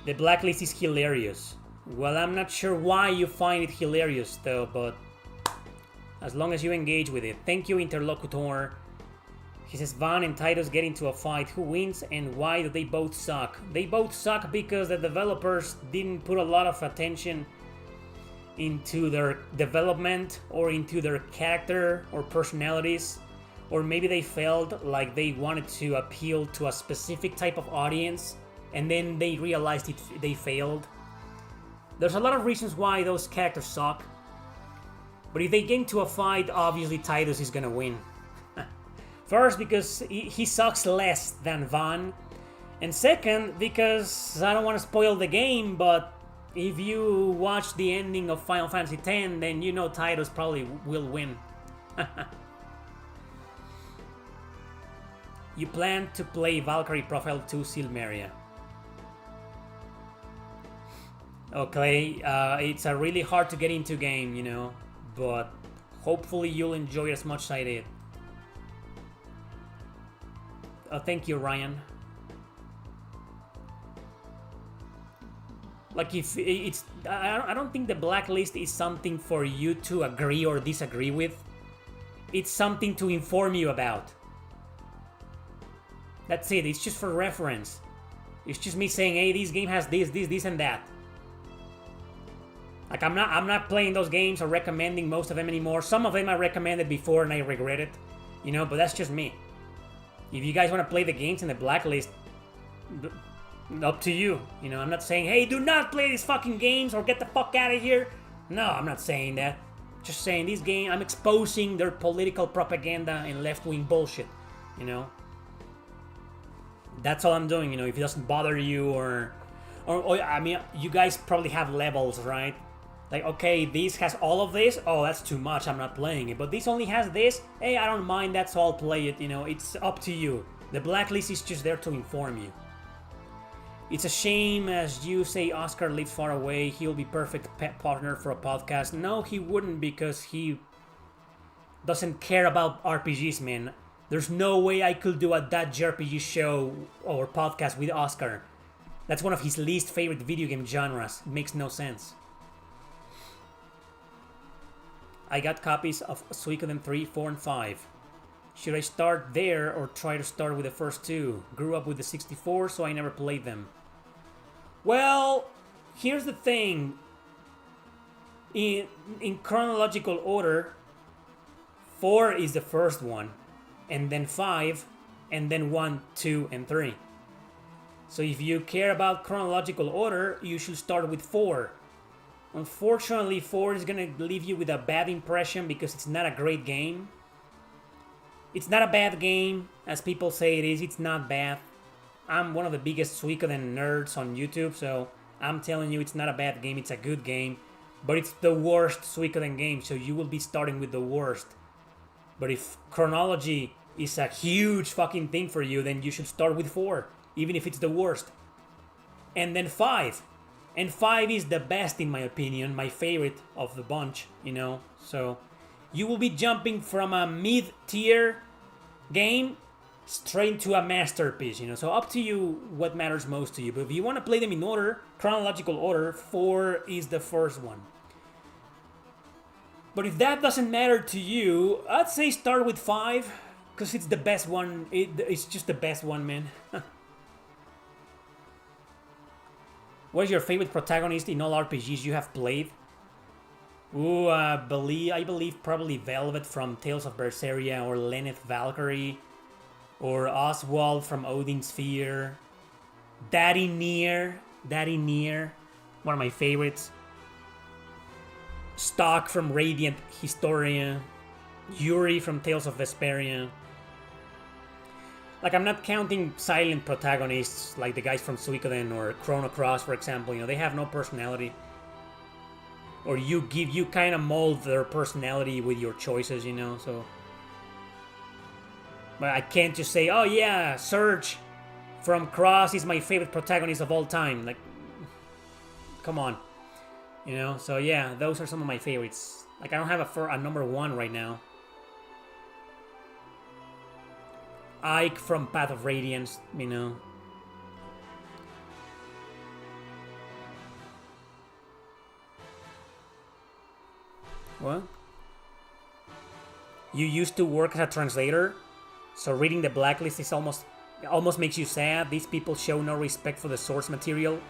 The blacklist is hilarious. Well, I'm not sure why you find it hilarious though, but as long as you engage with it. Thank you, Interlocutor. He says, Van and Titus get into a fight. Who wins and why do they both suck? They both suck because the developers didn't put a lot of attention into their development or into their character or personalities. Or maybe they felt like they wanted to appeal to a specific type of audience and then they realized they failed. There's a lot of reasons why those characters suck. But if they get into a fight, obviously Titus is gonna win. First, because he sucks less than Van. And second, because I don't want to spoil the game, but if you watch the ending of Final Fantasy X, then you know Titus probably will win. You plan to play Valkyrie Profile 2 Silmeria. Okay, it's a really hard to get into game, you know, but hopefully you'll enjoy it as much as I did. Thank you, Ryan. Like, if it's, I don't think the blacklist is something for you to agree or disagree with. It's something to inform you about. That's it. It's just for reference. It's just me saying, hey, this game has this, and that. Like, I'm not playing those games or recommending most of them anymore. Some of them I recommended before and I regret it, you know. But that's just me. If you guys want to play the games in the blacklist, up to you. You know, I'm not saying, hey, do not play these fucking games or get the fuck out of here. No, I'm not saying that. Just saying these games, I'm exposing their political propaganda and left-wing bullshit, you know. That's all I'm doing, you know. If it doesn't bother you or I mean, you guys probably have levels, right? Like, okay, this has all of this. Oh, that's too much. I'm not playing it. But this only has this. Hey, I don't mind. That's all. Play it. You know, it's up to you. The blacklist is just there to inform you. It's a shame, as you say, Oscar lives far away. He'll be perfect pet partner for a podcast. No, he wouldn't, because he doesn't care about RPGs, man. There's no way I could do a that JRPG show or podcast with Oscar. That's one of his least favorite video game genres. It makes no sense. I got copies of Suikoden 3, 4, and 5. Should I start there or try to start with the first two? Grew up with the 64, so I never played them. Well, here's the thing. In chronological order, 4 is the first one, and then 5, and then 1, 2, and 3. So if you care about chronological order, you should start with 4. Unfortunately, 4 is gonna leave you with a bad impression because it's not a great game. It's not a bad game, as people say it is. It's not bad. I'm one of the biggest Suikoden nerds on YouTube, so I'm telling you it's not a bad game, it's a good game. But it's the worst Suikoden game, so you will be starting with the worst. But if chronology is a huge fucking thing for you, then you should start with 4, even if it's the worst. And then 5. And 5 is the best in my opinion, my favorite of the bunch, you know. So you will be jumping from a mid-tier game straight to a masterpiece, you know. So up to you what matters most to you. But if you want to play them in order, chronological order, 4 is the first one. But if that doesn't matter to you, I'd say start with 5, because it's the best one. It's just the best one, man. What is your favorite protagonist in all RPGs you have played? Ooh, I believe probably Velvet from Tales of Berseria, or Lenneth Valkyrie, or Oswald from Odin Sphere, Daddy Nier, one of my favorites. Stock from Radiant Historia, Yuri from Tales of Vesperia. Like, I'm not counting silent protagonists like the guys from Suikoden or Chrono Cross, for example. You know, they have no personality. Or you kind of mold their personality with your choices, you know, so. But I can't just say, oh yeah, Surge from Cross is my favorite protagonist of all time. Like, come on. You know, so yeah, those are some of my favorites. Like, I don't have a number 1 right now. Ike from Path of Radiance, you know. What? You used to work as a translator, so reading the blacklist is almost makes you sad. These people show no respect for the source material.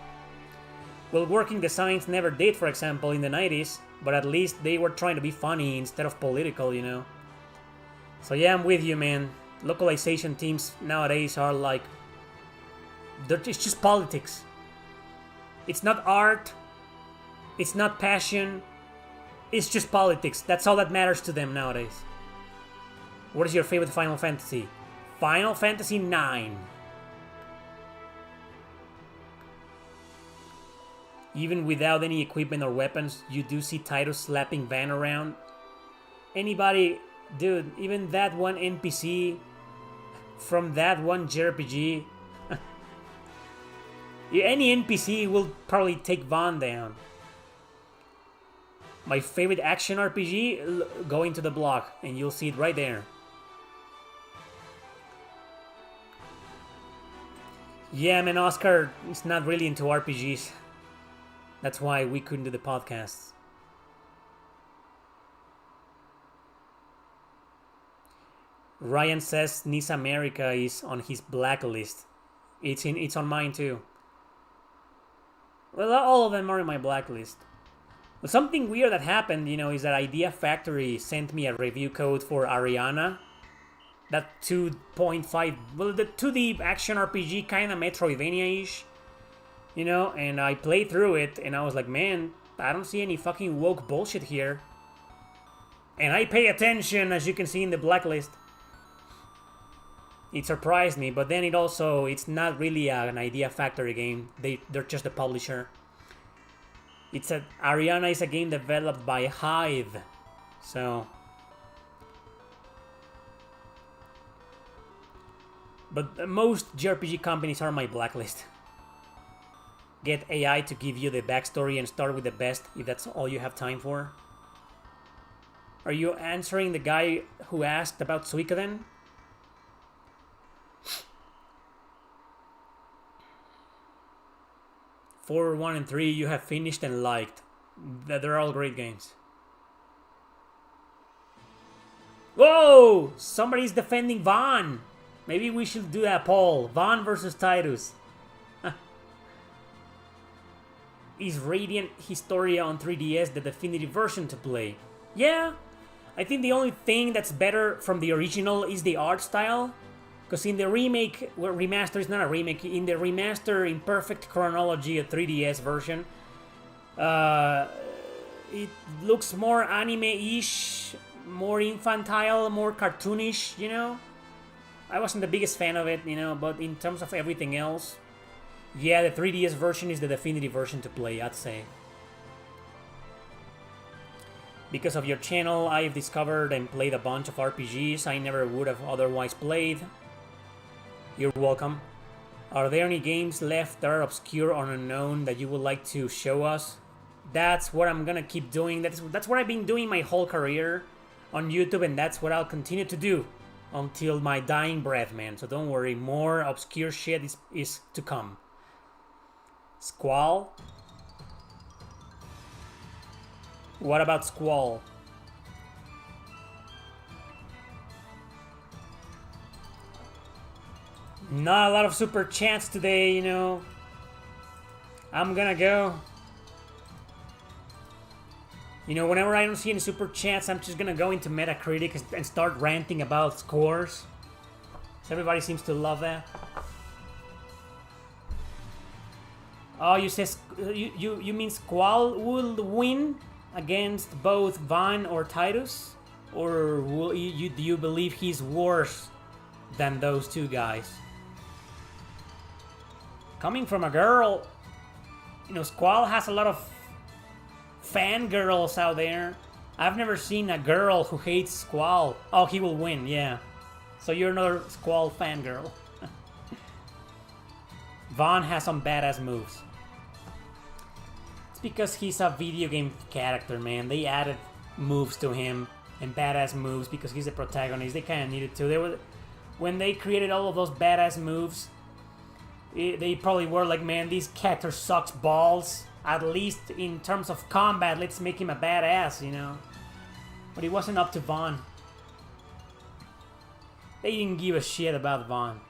Well, working designs never did, for example, in the 90s, but at least they were trying to be funny instead of political, you know. So yeah, I'm with you, man. Localization teams nowadays are like, it's just politics. It's not art, it's not passion, it's just politics. That's all that matters to them nowadays. What is your favorite Final Fantasy? Final Fantasy 9. Even without any equipment or weapons, you do see Titus slapping Van around. Anybody, dude, even that one NPC from that one JRPG, any NPC will probably take Van down. My favorite action RPG, go into the block and you'll see it right there. Yeah, man, Oscar is not really into RPGs. That's why we couldn't do the podcasts. Ryan says Nice America is on his blacklist. It's on mine too. Well, all of them are in my blacklist. But something weird that happened, you know, is that Idea Factory sent me a review code for Ariana. That 2.5, well, the 2D action RPG, kind of Metroidvania-ish. You know, and I played through it, and I was like, man, I don't see any fucking woke bullshit here. And I pay attention, as you can see in the blacklist. It surprised me, but then it's not really an Idea Factory game. They're just a publisher. Ariana is a game developed by Hive. So. But most JRPG companies are on my blacklist. get AI to give you the backstory and start with the best if that's all you have time for? Are you answering the guy who asked about Suikoden? Four, 1, and 3 you have finished and liked. They're all great games. Whoa! Somebody's defending Vaughn. Maybe we should do that poll. Vaughn versus Titus. Is Radiant Historia on 3DS the definitive version to play? Yeah. I think the only thing that's better from the original is the art style. Because in the remake, well, remaster is not a remake, in the remaster in perfect chronology, a 3DS version, it looks more anime-ish, more infantile, more cartoonish, you know? I wasn't the biggest fan of it, you know, but in terms of everything else, yeah, the 3DS version is the definitive version to play, I'd say. Because of your channel, I've discovered and played a bunch of RPGs I never would have otherwise played. You're welcome. Are there any games left that are obscure or unknown that you would like to show us? That's what I'm gonna keep doing. That's what I've been doing my whole career on YouTube, and that's what I'll continue to do until my dying breath, man. So don't worry, more obscure shit is to come. Squall? What about Squall? Not a lot of super chats today, you know. I'm gonna go. You know, whenever I don't see any super chats, I'm just gonna go into Metacritic and start ranting about scores. So everybody seems to love that. Oh, you mean Squall will win against both Vaughn or Titus? Or do you believe he's worse than those two guys? Coming from a girl, you know, Squall has a lot of fangirls out there. I've never seen a girl who hates Squall. Oh, he will win, yeah. So you're another Squall fangirl. Vaughn has some badass moves. It's because he's a video game character, man. They added moves to him and badass moves because he's a protagonist. They kind of needed to. When they created all of those badass moves, they probably were like, man, this character sucks balls. At least in terms of combat, let's make him a badass, you know. But it wasn't up to Vaughn. They didn't give a shit about Vaughn.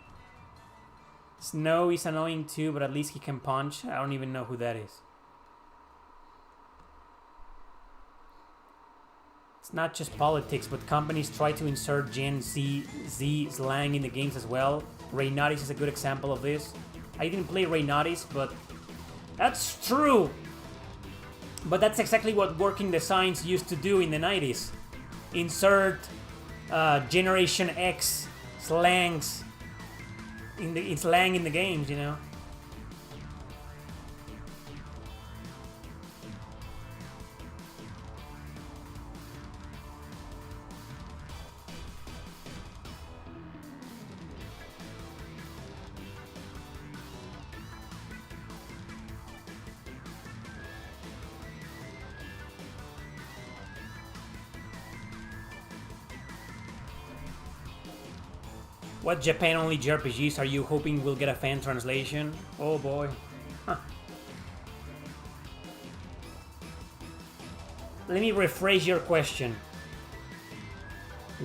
Snow is annoying too, but at least he can punch. I don't even know who that is. It's not just politics, but companies try to insert Gen Z slang in the games as well. Reynatis is a good example of this. I didn't play Reynatis, but that's true. But that's exactly what working designs used to do in the 90s. Insert Generation X slangs in the games, you know. What Japan-only JRPGs are you hoping will get a fan translation? Oh boy. Huh. Let me rephrase your question.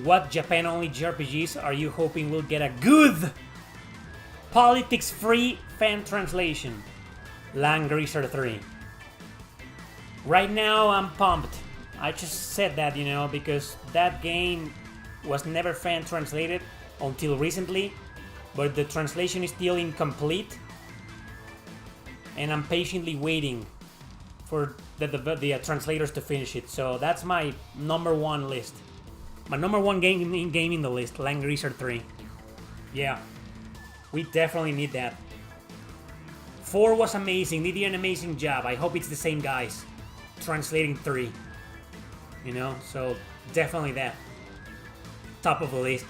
What Japan-only JRPGs are you hoping will get a good, politics-free fan translation? Langrisser 3. Right now, I'm pumped. I just said that, you know, because that game was never fan translated until recently, but the translation is still incomplete, and I'm patiently waiting for the translators to finish it. So that's my number one list. My number one game in the list, Langrisser 3. Yeah, we definitely need that. 4 was amazing. They did an amazing job. I hope it's the same guys translating 3. You know, so definitely that. Top of the list.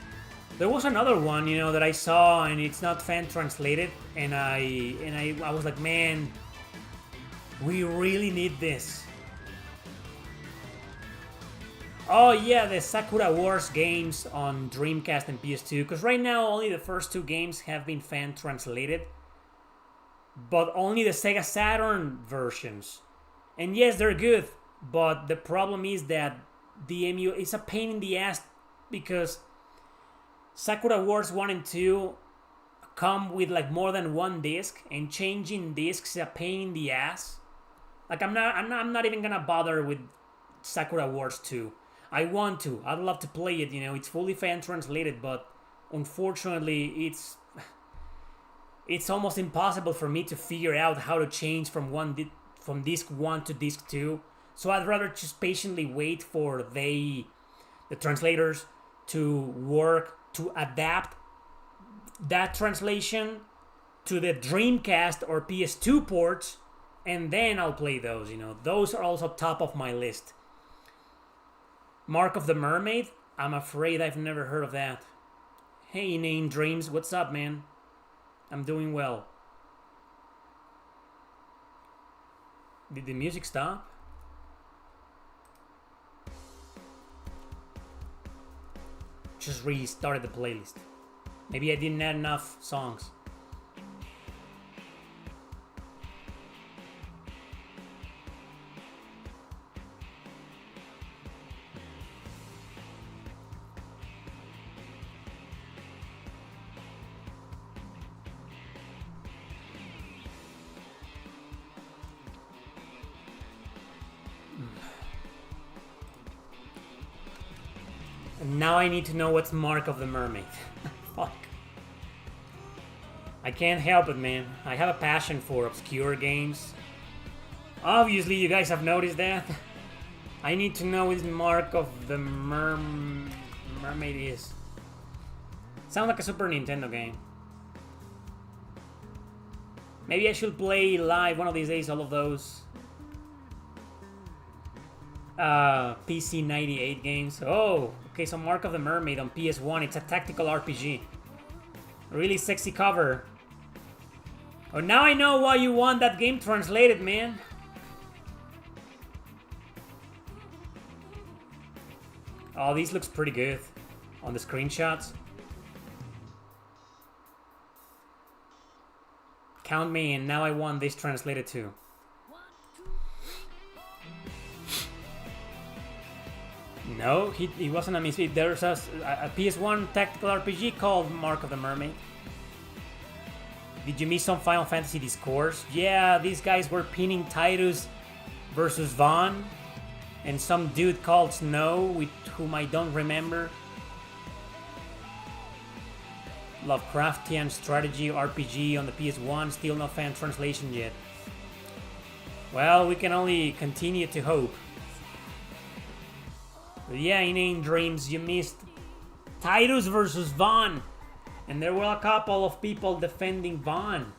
There was another one, you know, that I saw, and it's not fan translated, and I was like, man, We really need this. Oh yeah, the Sakura Wars games on Dreamcast and PS2. Because right now only the first two games have been fan translated. But only the Sega Saturn versions. And yes, they're good. But the problem is that the MU is a pain in the ass. Because Sakura Wars 1 and 2 come with like more than one disc. And changing discs is a pain in the ass. Like I'm not even gonna bother with Sakura Wars 2. I want to. I'd love to play it, it's fully fan translated, but unfortunately it's almost impossible for me to figure out how to change from from disc 1 to disc 2. So I'd rather just patiently wait for the translators to work to adapt that translation to the Dreamcast or PS2 ports, and then I'll play those, Those are also top of my list. Mark of the Mermaid? I'm afraid I've never heard of that. Hey, Inane Dreams, what's up, man? I'm doing well. Did the music stop? Just restarted the playlist. Maybe I didn't add enough songs. Now I need to know what's Mark of the Mermaid. Fuck. I can't help it, man. I have a passion for obscure games. Obviously, you guys have noticed that. I need to know what Mark of the Mermaid is. Sounds like a Super Nintendo game. Maybe I should play live one of these days, all of those PC 98 games. Oh, okay, so Mark of the Mermaid on PS1. It's a tactical RPG. Really sexy cover. Oh, now I know why you want that game translated, man. Oh, these looks pretty good on the screenshots. Count me in. Now I want this translated too. No, he wasn't a misfit. There's a PS1 tactical RPG called Mark of the Mermaid. Did you miss some Final Fantasy discourse? Yeah, these guys were pinning Titus versus Vaughn. And some dude called Snow, with whom I don't remember. Lovecraftian strategy RPG on the PS1. Still no fan translation yet. Well, we can only continue to hope. But yeah, Inane Dreams, you missed Titus versus Vaughn. And there were a couple of people defending Vaughn.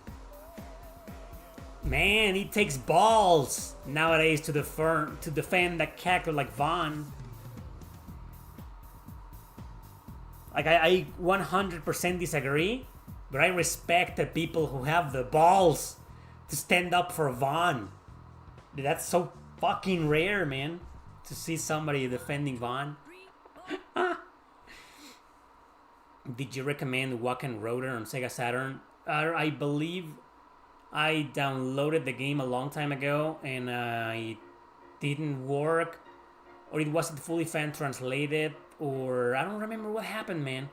Man, it takes balls nowadays to defend a character like Vaughn. Like, I 100% disagree, but I respect the people who have the balls to stand up for Vaughn. That's so fucking rare, man. To see somebody defending Vaughn. Did you recommend Wacken Rotor on Sega Saturn? I believe I downloaded the game a long time ago and it didn't work, or it wasn't fully fan translated, or I don't remember what happened, man.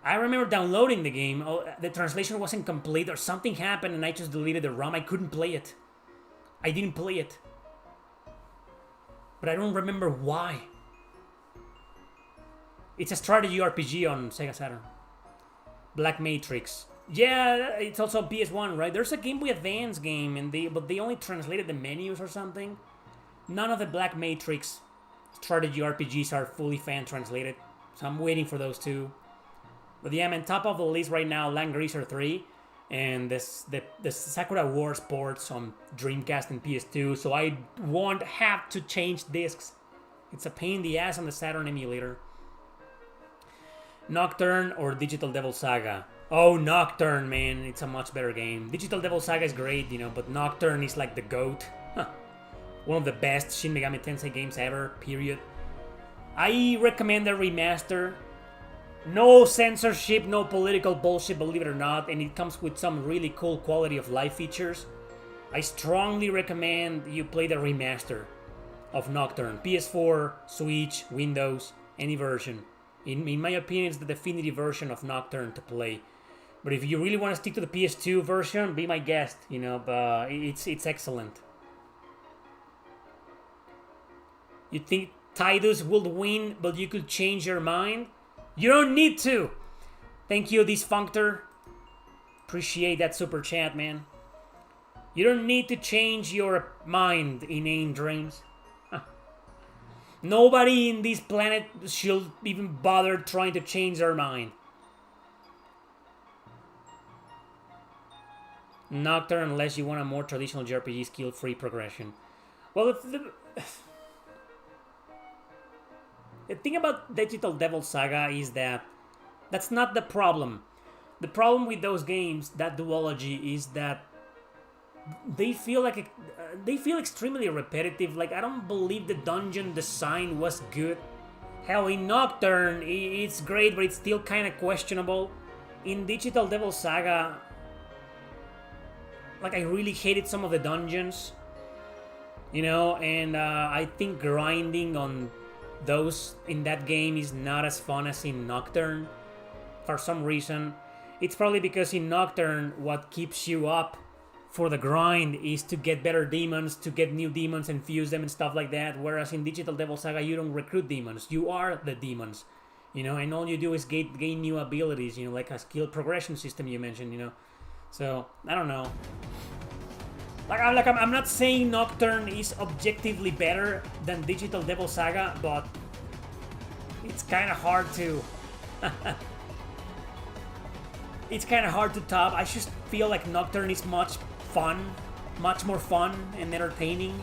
I remember downloading the game. Oh, the translation wasn't complete, or something happened and I just deleted the ROM. I couldn't play it. I didn't play it. But I don't remember why. It's a strategy RPG on Sega Saturn. Black Matrix. Yeah, it's also PS1, right? There's a Game Boy Advance game, but they only translated the menus or something. None of the Black Matrix strategy RPGs are fully fan translated, so I'm waiting for those two. But yeah, I'm on top of the list right now, Land Greaser 3, and the Sakura Wars ports on Dreamcast and PS2, so I won't have to change discs. It's a pain in the ass on the Saturn emulator. Nocturne or Digital Devil Saga? Oh, Nocturne, man, it's a much better game. Digital Devil Saga is great, you know, but Nocturne is like the GOAT. Huh. One of the best Shin Megami Tensei games ever, period. I recommend a remaster. No censorship, no political bullshit, believe it or not, and it comes with some really cool quality of life features. I strongly recommend you play the remaster of Nocturne. PS4, Switch, Windows, any version. In my opinion, it's the definitive version of Nocturne to play. But if you really want to stick to the PS2 version, be my guest, you know, but it's excellent. You think Tidus will win, but you could change your mind? You don't need to! Thank you, Disfunctor. Appreciate that super chat, man. You don't need to change your mind, Inane Dreams. Nobody in this planet should even bother trying to change their mind. Nocturne, unless you want a more traditional JRPG skill-free progression. Well, the thing about Digital Devil Saga is that that's not the problem. The problem with those games, that duology, is that they feel extremely repetitive. Like, I don't believe the dungeon design was good. Hell, in Nocturne, it's great, but it's still kind of questionable. In Digital Devil Saga, like, I really hated some of the dungeons, you know, and I think grinding on those in that game is not as fun as in Nocturne for some reason. It's probably because in Nocturne, what keeps you up for the grind is to get better demons, to get new demons and fuse them and stuff like that, whereas in Digital Devil Saga, you don't recruit demons, you are the demons, you know, and all you do is gain new abilities, you know, like a skill progression system you mentioned, you know. So, I don't know. I'm not saying Nocturne is objectively better than Digital Devil Saga, but it's kind of hard to... it's kind of hard to top. I just feel like Nocturne is much more fun and entertaining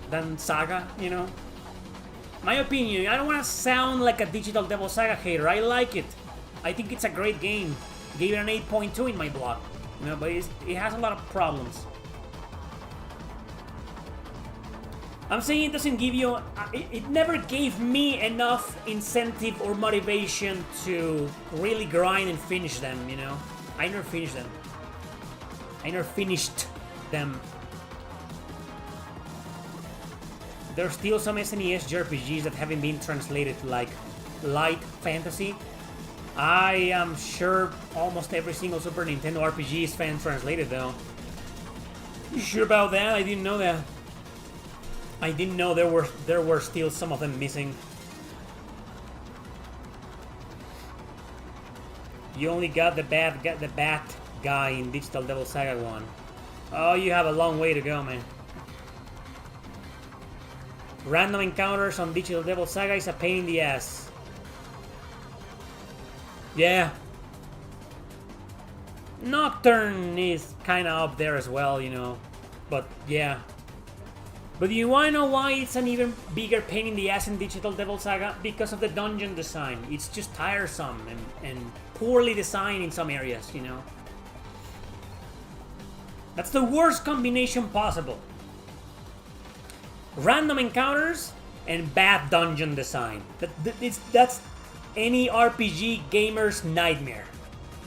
than Saga, you know? My opinion, I don't want to sound like a Digital Devil Saga hater. I like it. I think it's a great game. Gave it an 8.2 in my blog, you know, but it has a lot of problems. I'm saying it doesn't give you... It never gave me enough incentive or motivation to really grind and finish them, you know? I never finished them. There's still some SNES JRPGs that haven't been translated, like Light Fantasy. I am sure almost every single Super Nintendo RPG is fan translated, though. You sure about that? I didn't know that. I didn't know there were still some of them missing. You only got the bat guy in Digital Devil Saga 1. Oh, you have a long way to go, man. Random encounters on Digital Devil Saga is a pain in the ass. Yeah. Nocturne is kind of up there as well, you know. But yeah. But you wanna know why it's an even bigger pain in the ass in Digital Devil Saga? Because of the dungeon design. It's just tiresome and poorly designed in some areas, you know. That's the worst combination possible. Random encounters and bad dungeon design. That's any RPG gamer's nightmare.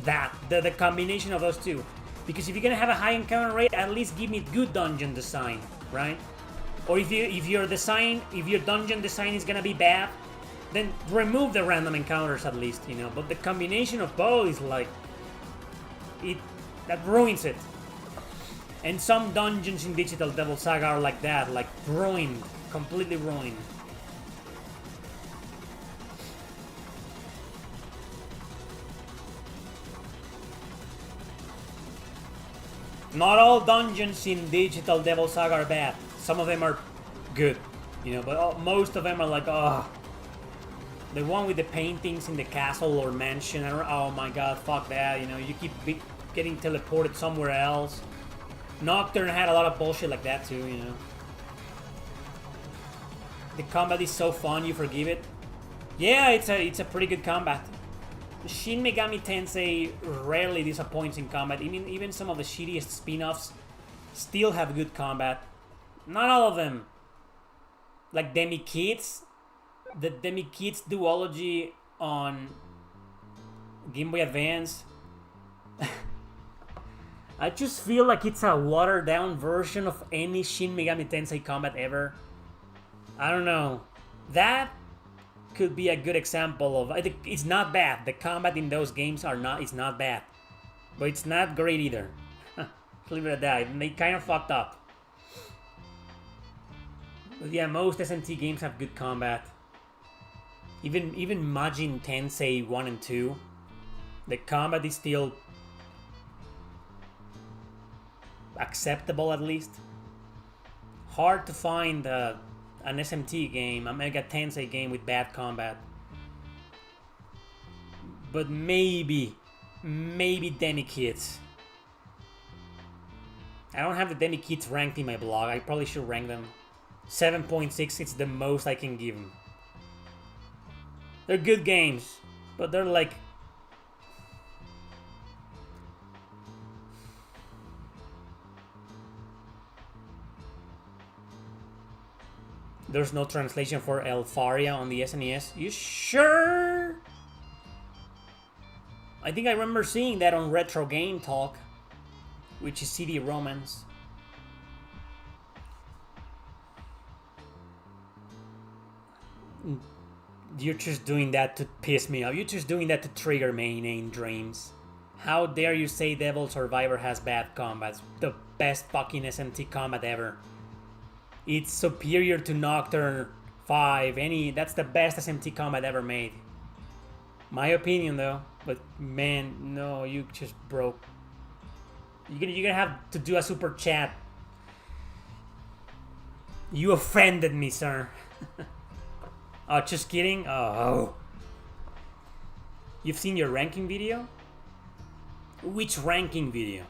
The combination of those two. Because if you're gonna have a high encounter rate, at least give me good dungeon design, right? Or if your dungeon design is gonna be bad, then remove the random encounters at least, you know. But the combination of both is like that ruins it. And some dungeons in Digital Devil Saga are like that, like ruined, completely ruined. Not all dungeons in Digital Devil Saga are bad. Some of them are good, you know, but most of them are like, oh. The one with the paintings in the castle or mansion, oh my god, fuck that, you know, you keep getting teleported somewhere else. Nocturne had a lot of bullshit like that too, you know. The combat is so fun, you forgive it. Yeah, it's a pretty good combat. Shin Megami Tensei rarely disappoints in combat. Even some of the shittiest spin-offs still have good combat. Not all of them. Like Demi Kids. The Demi Kids duology on Game Boy Advance. I just feel like it's a watered down version of any Shin Megami Tensei combat ever. I don't know. That could be a good example of. I think it's not bad. The combat in those games is not bad, but it's not great either. Leave it at that. They kind of fucked up. But yeah, most SMT games have good combat. Even Majin Tensei 1 and 2, the combat is still acceptable at least. Hard to find an SMT game, a Mega Tensei game with bad combat. But maybe Demi Kids. I don't have the Demi Kids ranked in my blog. I probably should rank them. 7.6, it's the most I can give them. They're good games, but they're like... There's no translation for Elfaria on the SNES. You sure? I think I remember seeing that on Retro Game Talk, which is CD Romance. You're just doing that to piss me off. You're just doing that to trigger my inane dreams. How dare you say Devil Survivor has bad combat? The best fucking SMT combat ever. It's superior to Nocturne 5. That's the best SMT combat ever made. My opinion though. But man, no, you just broke. You're gonna have to do a super chat. You offended me, sir. Oh, just kidding? Oh. You've seen your ranking video? Which ranking video?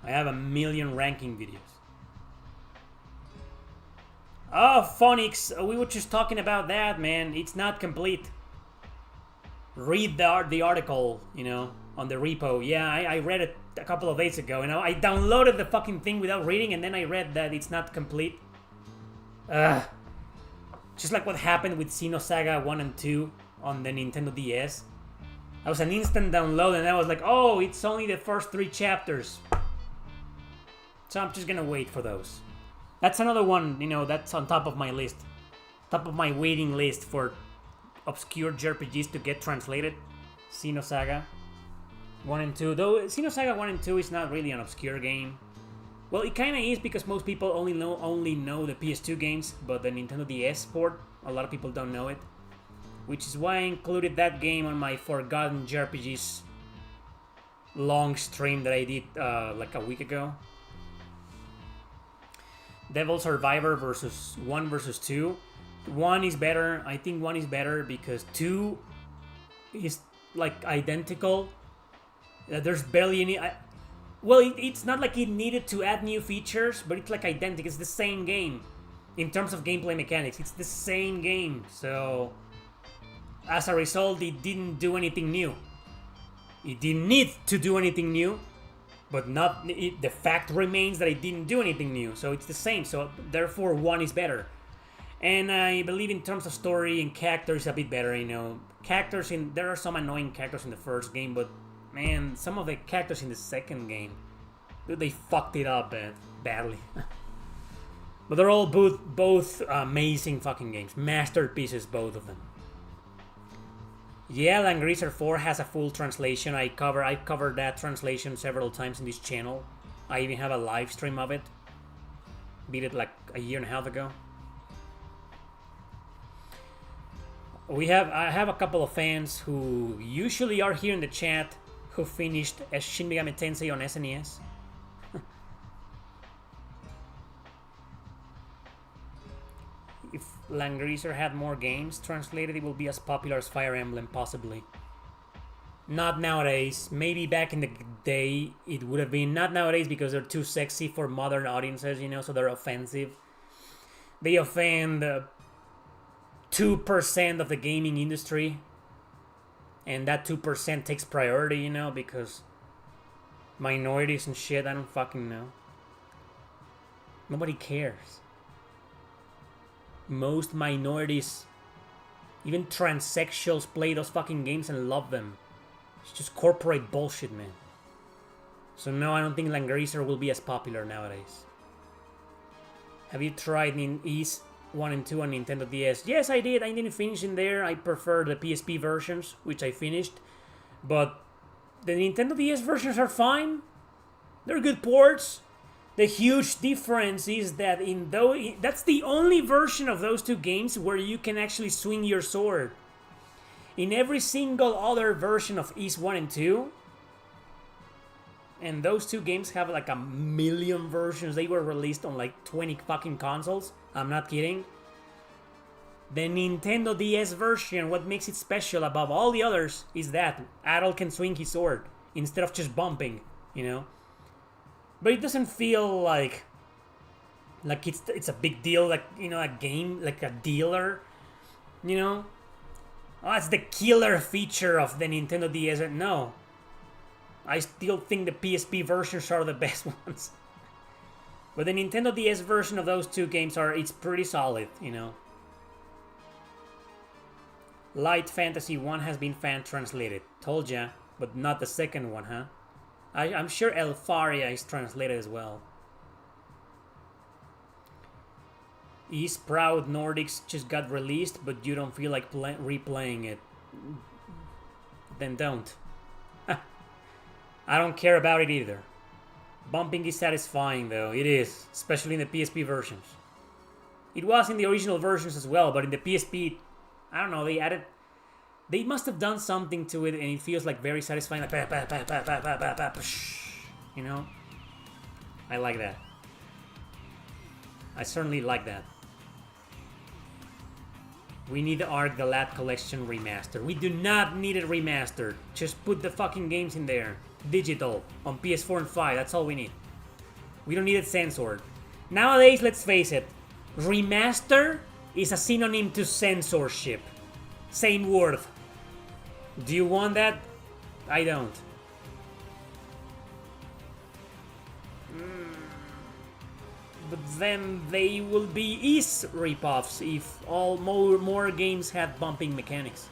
I have 1 million ranking videos. Oh, Phonics, we were just talking about that, man. It's not complete. Read the article, on the repo. Yeah, I read it a couple of days ago. I downloaded the fucking thing without reading, and then I read that it's not complete. Just like what happened with Xenosaga 1 and 2 on the Nintendo DS. That was an instant download, and I was like, oh, it's only the first 3 chapters. So I'm just gonna wait for those. That's another one, that's on top of my list. Top of my waiting list for obscure JRPGs to get translated. Xenosaga 1 and 2. Though Xenosaga 1 and 2 is not really an obscure game. Well, it kinda is because most people only know the PS2 games, but the Nintendo DS port, a lot of people don't know it. Which is why I included that game on my Forgotten JRPGs long stream that I did like a week ago. Devil Survivor versus 1 versus 2. 1 is better. I think 1 is better because 2 is like identical. There's barely any... it's not like it needed to add new features, but it's like identical. It's the same game. In terms of gameplay mechanics, it's the same game. So, as a result, it didn't do anything new. It didn't need to do anything new, but the fact remains that it didn't do anything new. So it's the same. So therefore, 1 is better. And I believe in terms of story and characters, a bit better. There are some annoying characters in the first game, but man, some of the characters in the second game, dude, they fucked it up badly. But they're all both amazing fucking games. Masterpieces, both of them. Yeah, Langrisser 4 has a full translation. I've covered that translation several times in this channel. I even have a live stream of it. Beat it like a year and a half ago. I have a couple of fans who usually are here in the chat who finished Shin Megami Tensei on SNES. If Langrisser had more games translated, it will be as popular as Fire Emblem, possibly. Not nowadays. Maybe back in the day it would have been. Not nowadays because they're too sexy for modern audiences, so they're offensive. They offend 2% of the gaming industry. and that 2% takes priority, you know, because minorities and shit, I don't fucking know. Nobody cares. Most minorities, even transsexuals, play those fucking games and love them. It's just corporate bullshit, man. So no, I don't think Langrisser will be as popular nowadays. Have you tried Ys 1 and 2 on Nintendo DS? Yes, I did. I didn't finish in there. I prefer the PSP versions, which I finished. But the Nintendo DS versions are fine. They're good ports. The huge difference is that that's the only version of those two games where you can actually swing your sword. In every single other version of Ys 1 and 2, and those two games have like a million versions. They were released on like 20 fucking consoles. I'm not kidding. The Nintendo DS version, what makes it special above all the others is that Adol can swing his sword instead of just bumping, you know. But it doesn't feel like it's a big deal, like, you know, a game, like a dealer, you know. Oh, that's the killer feature of the Nintendo DS. No. I still think the PSP versions are the best ones. But the Nintendo DS version of those two games it's pretty solid, you know. Light Fantasy 1 has been fan translated. Told ya, but not the second one, huh? I'm sure Elfaria is translated as well. Is Proud Nordics just got released, but you don't feel like replaying it? Then don't. I don't care about it either. Bumping is satisfying though, it is, especially in the PSP versions. It was in the original versions as well, but in the PSP, I don't know, they must have done something to it and it feels like very satisfying, like you know? I like that. I certainly like that. We need the Arc the Lad Collection remastered. We do not need it remastered. Just put the fucking games in there. Digital. On PS4 and 5. That's all we need. We don't need it censored. Nowadays, let's face it. Remaster is a synonym to censorship. Same word. Do you want that? I don't. But then they will be Ys ripoffs if all more games had bumping mechanics.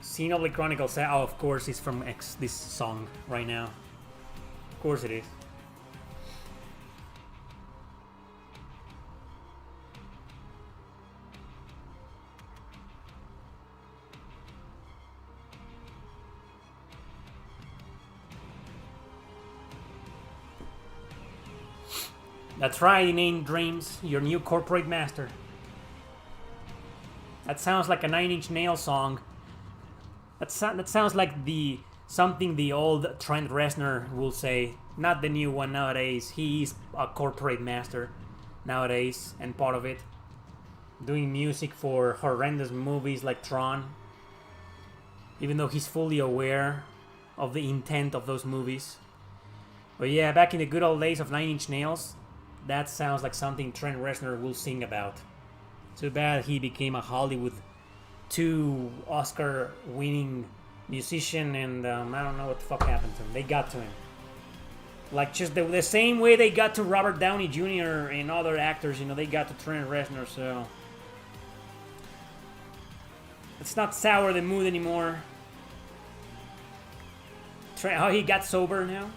Xenoblade Chronicles, oh, of course, it's from this song right now. Of course it is. That's right, Inane Dreams, your new corporate master. That sounds like a Nine Inch Nails song. That sounds like something the old Trent Reznor will say. Not the new one nowadays. He is a corporate master nowadays and part of it. Doing music for horrendous movies like Tron. Even though he's fully aware of the intent of those movies. But yeah, back in the good old days of Nine Inch Nails, that sounds like something Trent Reznor will sing about. Too bad he became a Hollywood 2 Oscar-winning musician, and I don't know what the fuck happened to him. They got to him. Like, just the same way they got to Robert Downey Jr. and other actors, you know, they got to Trent Reznor, so... Let's not sour the mood anymore. How he got sober now?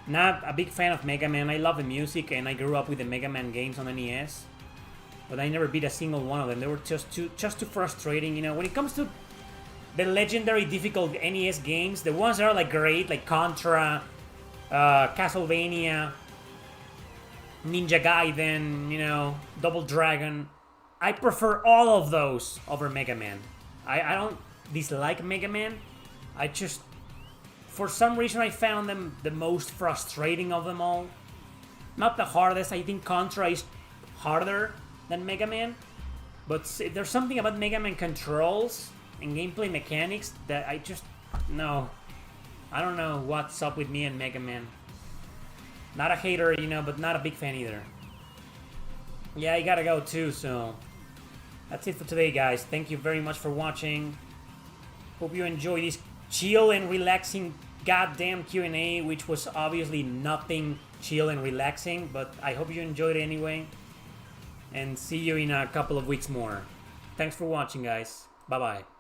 Not a big fan of Mega Man. I love the music and I grew up with the Mega Man games on NES. But I never beat a single one of them. They were just too frustrating, you know. When it comes to the legendary difficult NES games, the ones that are like great, like Contra, Castlevania, Ninja Gaiden, you know, Double Dragon, I prefer all of those over Mega Man. I don't dislike Mega Man. I just... For some reason, I found them the most frustrating of them all. Not the hardest. I think Contra is harder than Mega Man. But there's something about Mega Man controls and gameplay mechanics that I just... No. I don't know what's up with me and Mega Man. Not a hater, you know, but not a big fan either. Yeah, I gotta go too, so... That's it for today, guys. Thank you very much for watching. Hope you enjoy this chill and relaxing goddamn Q&A, which was obviously nothing chill and relaxing, but I hope you enjoyed it anyway. And see you in a couple of weeks more. Thanks for watching, guys. Bye-bye.